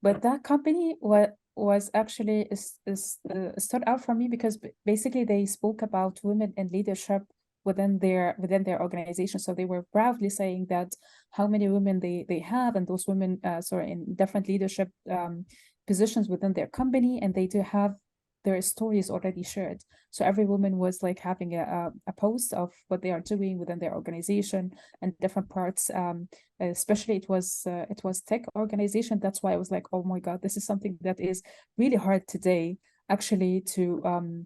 but that company was actually stood out for me because basically they spoke about women in leadership within their organization. So they were proudly saying that how many women they have, and those women in different leadership positions within their company, and they do have their stories already shared. So every woman was like having a post of what they are doing within their organization and different parts. Especially it was tech organization. That's why I was like, oh my God, this is something that is really hard today, actually, to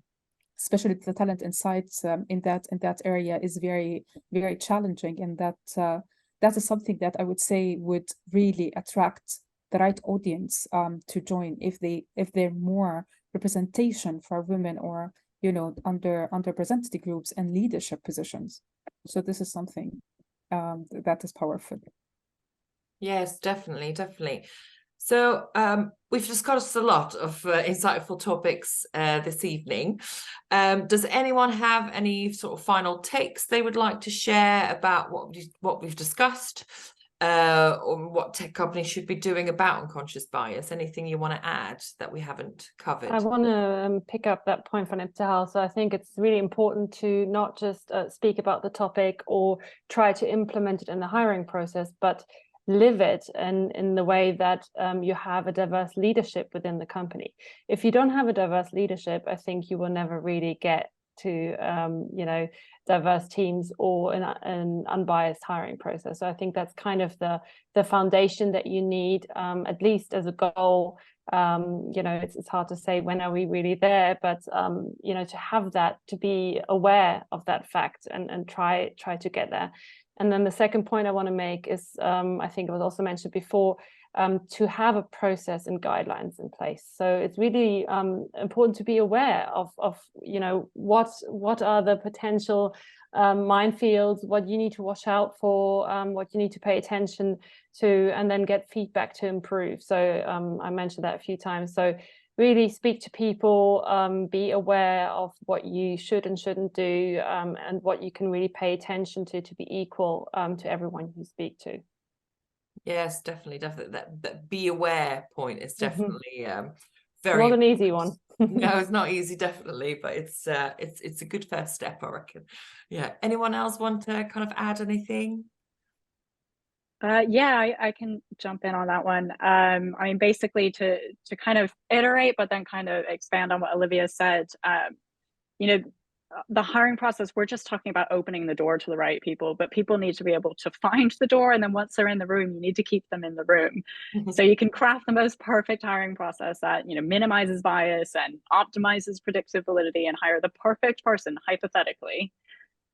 especially the talent insights in that area is very, very challenging, and that is something that I would say would really attract the right audience to join if they're more representation for women, or underrepresented groups and leadership positions. So this is something that is powerful. Yes, definitely. So we've discussed a lot of insightful topics this evening. Does anyone have any sort of final takes they would like to share about what we've discussed, or what tech companies should be doing about unconscious bias? Anything you want to add that we haven't covered? I want to pick up that point from Ibtehal. So I think it's really important to not just speak about the topic or try to implement it in the hiring process, but live it in the way that you have a diverse leadership within the company. If you don't have a diverse leadership, I think you will never really get to diverse teams or an unbiased hiring process. So I think that's kind of the foundation that you need, at least as a goal. It's hard to say when are we really there, but to have that, to be aware of that fact and try to get there. And then the second point I want to make is, I think it was also mentioned before, to have a process and guidelines in place. So it's really important to be aware of what are the potential minefields, what you need to watch out for, what you need to pay attention to, and then get feedback to improve. So I mentioned that a few times. So really speak to people, be aware of what you should and shouldn't do, and what you can really pay attention to be equal to everyone you speak to. Yes, definitely. That be aware point is definitely very not an easy one. No, it's not easy, definitely, but it's a good first step, I reckon. Yeah. Anyone else want to kind of add anything? Yeah, I can jump in on that one. I mean, basically to kind of iterate, but then kind of expand on what Olivia said. The hiring process, we're just talking about opening the door to the right people, but people need to be able to find the door, and then once they're in the room, you need to keep them in the room. So you can craft the most perfect hiring process that minimizes bias and optimizes predictive validity and hire the perfect person, hypothetically.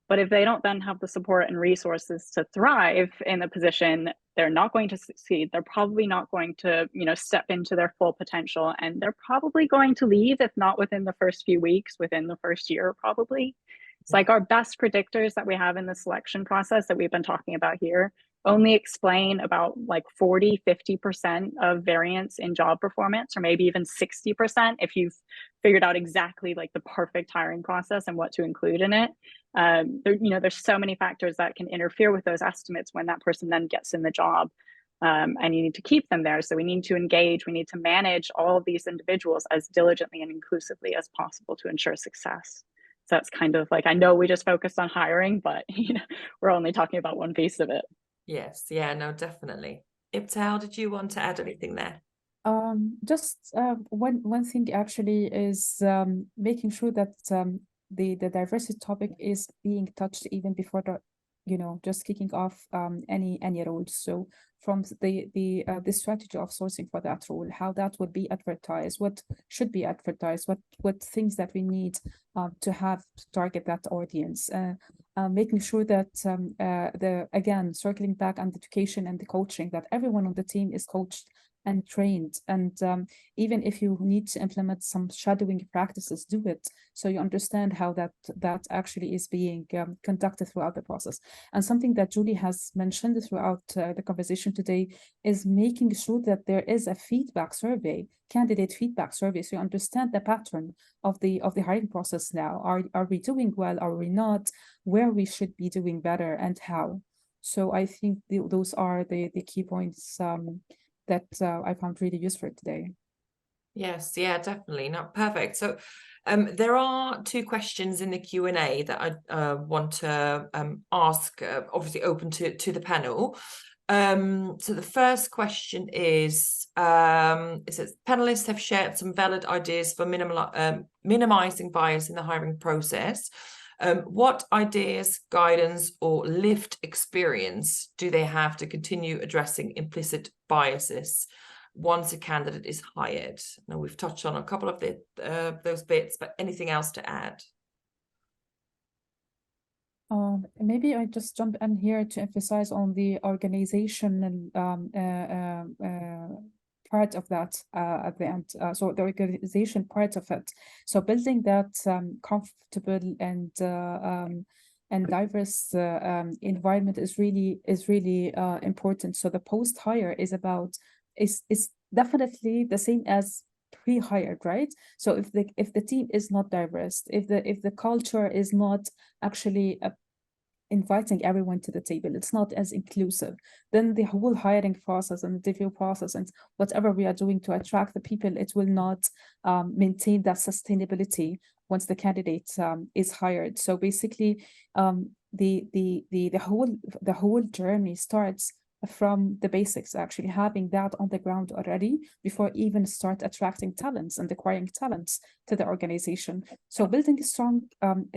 But if they don't then have the support and resources to thrive in the position, they're not going to succeed. They're probably not going to, step into their full potential. And they're probably going to leave, if not within the first few weeks, within the first year, probably. It's like our best predictors that we have in the selection process that we've been talking about here only explain about like 40-50% of variance in job performance, or maybe even 60% if you've figured out exactly like the perfect hiring process and what to include in it. There's so many factors that can interfere with those estimates when that person then gets in the job, and you need to keep them there. So we need to engage, we need to manage all of these individuals as diligently and inclusively as possible to ensure success. So it's kind of like, I know we just focused on hiring, but we're only talking about one piece of it. Yes, yeah, no, definitely. Ibtehal, did you want to add anything there? Just one thing actually is making sure that the diversity topic is being touched even before just kicking off any roles. So from the strategy of sourcing for that role, how that would be advertised, what should be advertised, what things that we need to have to target that audience, making sure that again circling back on the education and the coaching, that everyone on the team is coached and trained, and even if you need to implement some shadowing practices, do it so you understand how that actually is being conducted throughout the process. And something that Julie has mentioned throughout the conversation today is making sure that there is a feedback survey, candidate feedback survey, so you understand the pattern of the hiring process now. Are we doing well? Are we not? Where we should be doing better and how? So I think those are the key points that I found really useful today. Yes, yeah, definitely. Not perfect. So there are two questions in the Q&A that I want to ask, obviously open to the panel. So the first question is, it says, panelists have shared some valid ideas for minimizing bias in the hiring process. What ideas, guidance, or lived experience do they have to continue addressing implicit biases once a candidate is hired? Now, we've touched on a couple of those bits, but anything else to add? Maybe I just jump in here to emphasize on the organizational part of that at the end. So the organization part of it. So building that comfortable and diverse environment is really important. So the post-hire is definitely the same as pre-hired, right? So if the team is not diverse, if the culture is not actually inviting everyone to the table, it's not as inclusive, then the whole hiring process and the interview process and whatever we are doing to attract the people, it will not maintain that sustainability once the candidate is hired. So basically, the whole journey starts from the basics, actually having that on the ground already before even start attracting talents and acquiring talents to the organization. So building strong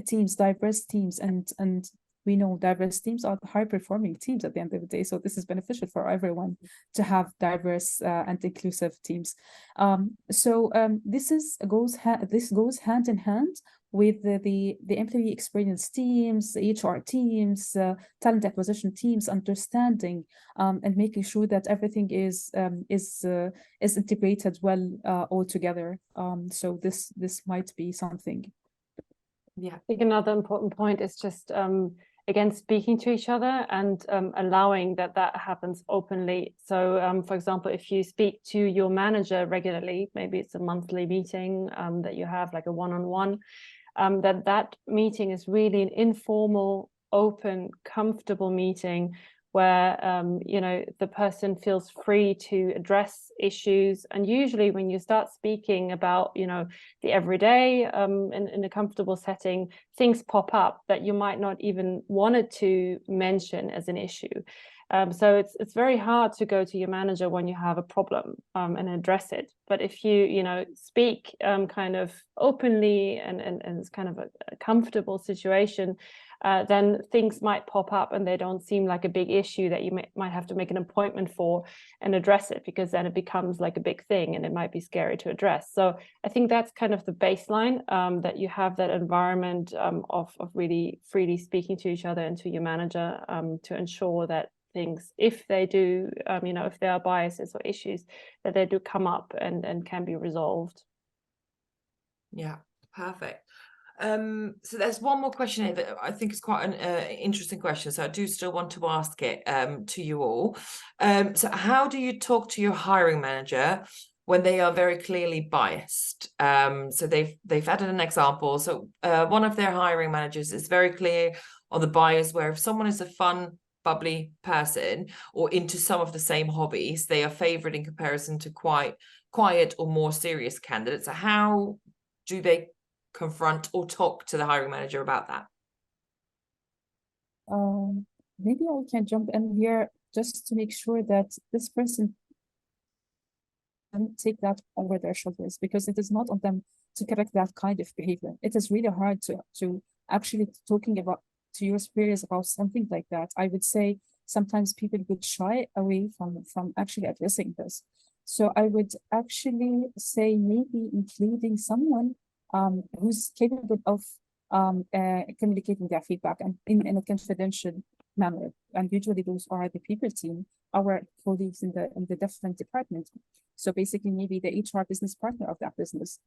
teams, diverse teams, and we know diverse teams are the high-performing teams at the end of the day. So this is beneficial for everyone to have diverse and inclusive teams. This goes hand in hand with the employee experience teams, HR teams, talent acquisition teams, understanding and making sure that everything is integrated well all together. So this might be something. Yeah, I think another important point is just again, speaking to each other and allowing that happens openly. So, for example, if you speak to your manager regularly, maybe it's a monthly meeting that you have, like a one-on-one, that meeting is really an informal, open, comfortable meeting where the person feels free to address issues. And usually when you start speaking about the everyday in a comfortable setting, things pop up that you might not even wanted to mention as an issue. So it's very hard to go to your manager when you have a problem and address it. But if you speak kind of openly and it's kind of a comfortable situation, then things might pop up and they don't seem like a big issue that you might have to make an appointment for and address it, because then it becomes like a big thing and it might be scary to address. So I think that's kind of the baseline, that you have that environment of really freely speaking to each other and to your manager to ensure that things, if they do, if there are biases or issues, that they do come up and can be resolved. Yeah, perfect. So there's one more question here that I think is quite an interesting question, so I do still want to ask it to you all. So how do you talk to your hiring manager when they are very clearly biased? So they've added an example. So one of their hiring managers is very clear on the bias, where if someone is a fun, bubbly person or into some of the same hobbies, they are favored in comparison to quiet or more serious candidates. So how do they confront or talk to the hiring manager about that? Maybe I can jump in here just to make sure that this person doesn't take that over their shoulders, because it is not on them to correct that kind of behavior. It is really hard to actually talking about to your superiors about something like that. I would say sometimes people would shy away from actually addressing this. So I would actually say maybe including someone who's capable of communicating their feedback and in a confidential manner. And usually those are the people team, our colleagues in the different department. So basically maybe the HR business partner of that business.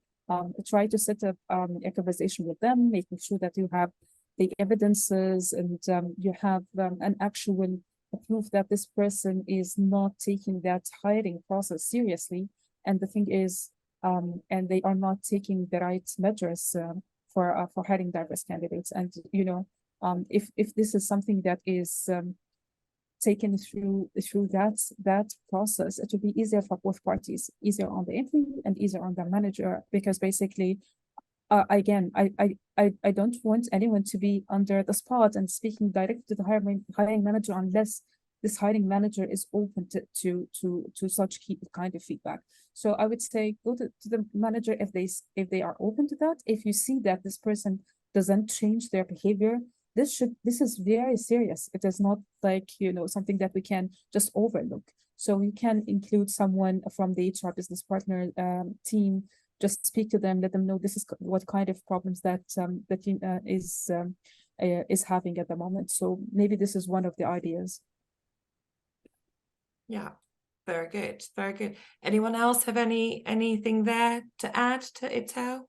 Try to set up a conversation with them, making sure that you have the evidences and you have an actual proof that this person is not taking that hiring process seriously. And the thing is, and they are not taking the right measures for hiring diverse candidates. And if this is something that is taken through that process, it will be easier for both parties, easier on the employee and easier on the manager, because basically, again, I don't want anyone to be under the spot and speaking directly to the hiring manager unless this hiring manager is open to such kind of feedback. So I would say go to the manager if they are open to that. If you see that this person doesn't change their behavior, this is very serious. It is not like something that we can just overlook. So we can include someone from the HR business partner team. Just speak to them, let them know this is what kind of problems that the team is is having at the moment. So maybe this is one of the ideas. Yeah, very good, very good. Anyone else have anything there to add to Ibtehal?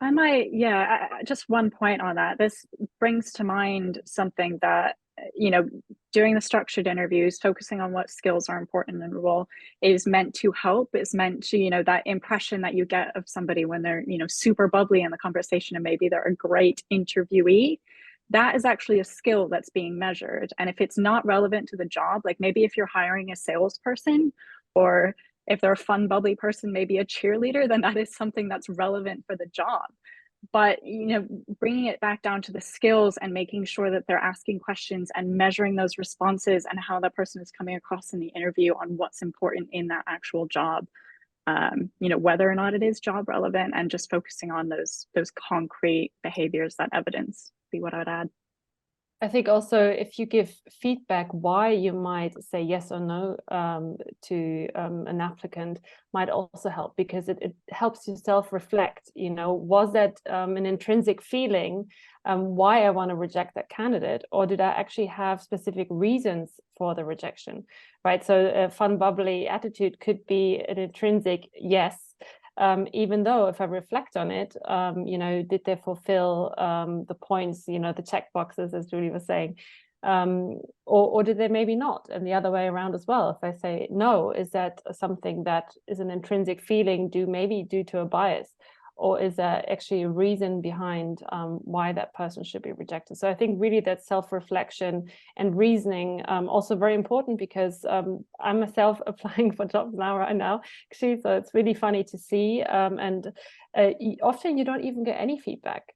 I might, yeah, just one point on that. This brings to mind something that, you know, doing the structured interviews, focusing on what skills are important in the role is meant to help. It's meant to, you know, that impression that you get of somebody when they're, you know, super bubbly in the conversation and maybe they're a great interviewee. That is actually a skill that's being measured. And if it's not relevant to the job, like maybe if you're hiring a salesperson, or if they're a fun, bubbly person, maybe a cheerleader, then that is something that's relevant for the job. But, you know, bringing it back down to the skills and making sure that they're asking questions and measuring those responses and how that person is coming across in the interview on what's important in that actual job, you know, whether or not it is job relevant, and just focusing on those concrete behaviors that evidence be what I'd add. I think also if you give feedback why you might say yes or no to an applicant might also help, because it helps you self-reflect, you know, was that an intrinsic feeling why I want to reject that candidate, or did I actually have specific reasons for the rejection, right? So a fun, bubbly attitude could be an intrinsic yes, even though if I reflect on it, you know, did they fulfill the points, you know, the check boxes, as Julie was saying, or did they maybe not? And the other way around as well. If I say no, is that something that is an intrinsic feeling maybe due to a bias, or is there actually a reason behind why that person should be rejected? So I think really that self-reflection and reasoning also very important, because I'm myself applying for jobs right now, actually, so it's really funny to see. And often you don't even get any feedback.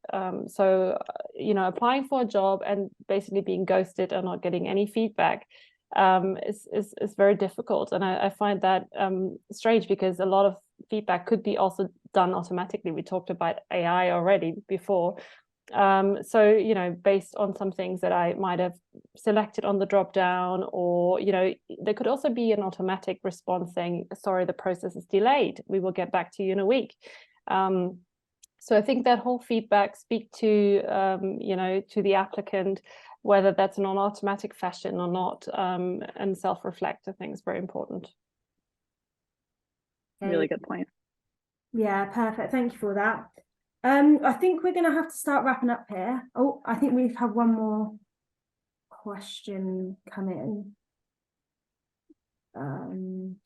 So, you know, applying for a job and basically being ghosted and not getting any feedback is very difficult. And I find that strange, because a lot of feedback could be also done automatically. We talked about AI already before. So, you know, based on some things that I might have selected on the drop down, or, you know, there could also be an automatic response saying, sorry, the process is delayed. We will get back to you in a week. So I think that whole feedback, speak to, you know, to the applicant, whether that's in an automatic fashion or not, and self-reflect, I think is very important. Really good point. Yeah, perfect. Thank you for that. I think we're going to have to start wrapping up here. Oh, I think we've had one more question come in.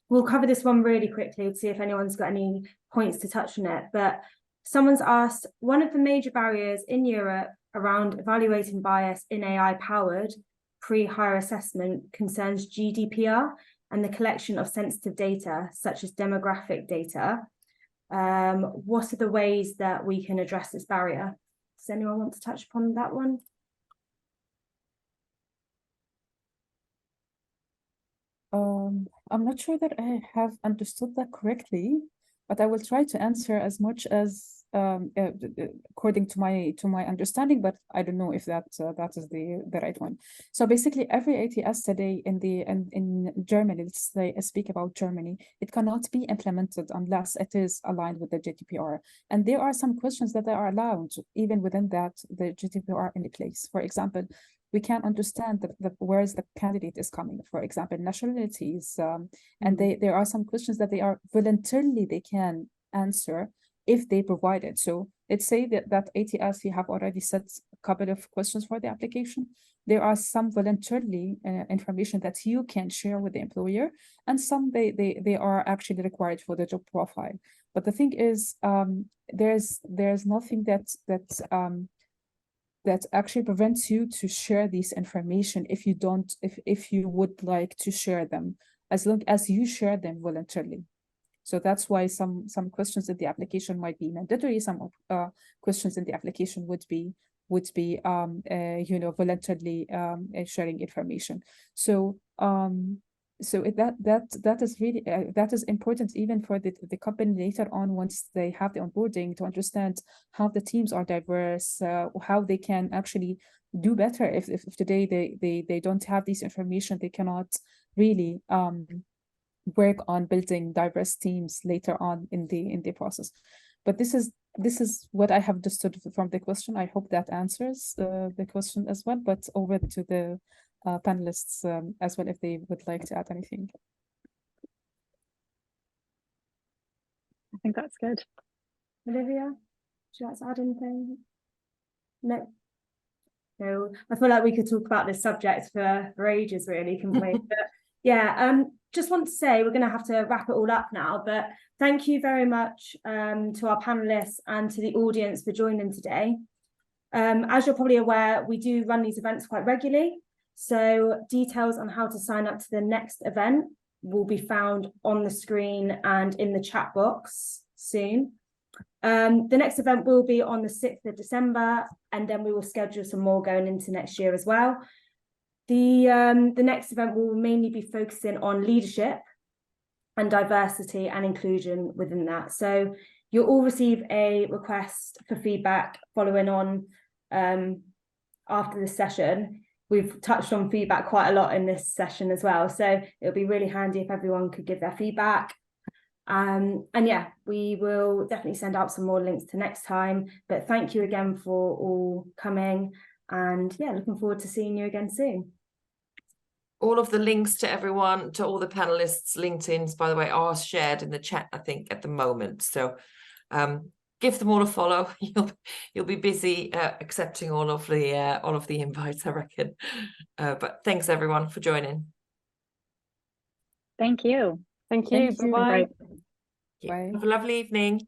We'll cover this one really quickly to see if anyone's got any points to touch on it. But someone's asked, one of the major barriers in Europe around evaluating bias in AI-powered pre-hire assessment concerns GDPR and the collection of sensitive data, such as demographic data. What are the ways that we can address this barrier? Does anyone want to touch upon that one? I'm not sure that I have understood that correctly, but I will try to answer as much as according to my understanding, but I don't know if that is the right one. So basically, every ATS today in Germany, let's say I speak about Germany, it cannot be implemented unless it is aligned with the GDPR. And there are some questions that are allowed even within that the GDPR in place. For example, we can understand where is the candidate is coming, for example, nationalities, and there are some questions that they are voluntarily they can answer if they provide it. So let's say that ATS, you have already set a couple of questions for the application. There are some voluntarily information that you can share with the employer, and some they are actually required for the job profile. But the thing is, there's nothing that actually prevents you to share this information if you would like to share them, as long as you share them voluntarily. So that's why some questions in the application might be mandatory. Some questions in the application would be you know, voluntarily sharing information. So that is really that is important even for the company later on, once they have the onboarding, to understand how the teams are diverse, how they can actually do better. If today they don't have this information, they cannot really work on building diverse teams later on in the process. But this is this is what I have understood from the question. I hope that answers the question as well, but over to the panelists as well, if they would like to add anything. I think that's good. Olivia, would you like to add anything? No. No, I feel like we could talk about this subject for ages, really, couldn't we? But yeah, just want to say we're going to have to wrap it all up now, but thank you very much to our panelists and to the audience for joining today. As you're probably aware, we do run these events quite regularly, so details on how to sign up to the next event will be found on the screen and in the chat box soon. The next event will be on the 6th of December, and then we will schedule some more going into next year as well. The next event will mainly be focusing on leadership and diversity and inclusion within that. So you'll all receive a request for feedback following on after this session. We've touched on feedback quite a lot in this session as well, so it'll be really handy if everyone could give their feedback. And yeah, we will definitely send out some more links to next time, but thank you again for all coming, and yeah, looking forward to seeing you again soon. All of the links to everyone, to all the panelists' LinkedIn's, by the way, are shared in the chat, I think, at the moment. So give them all a follow. You'll be busy accepting all of the invites, I reckon. But thanks everyone for joining. Thank you. Thank you. Thank you. Bye-bye. Bye. Have a lovely evening.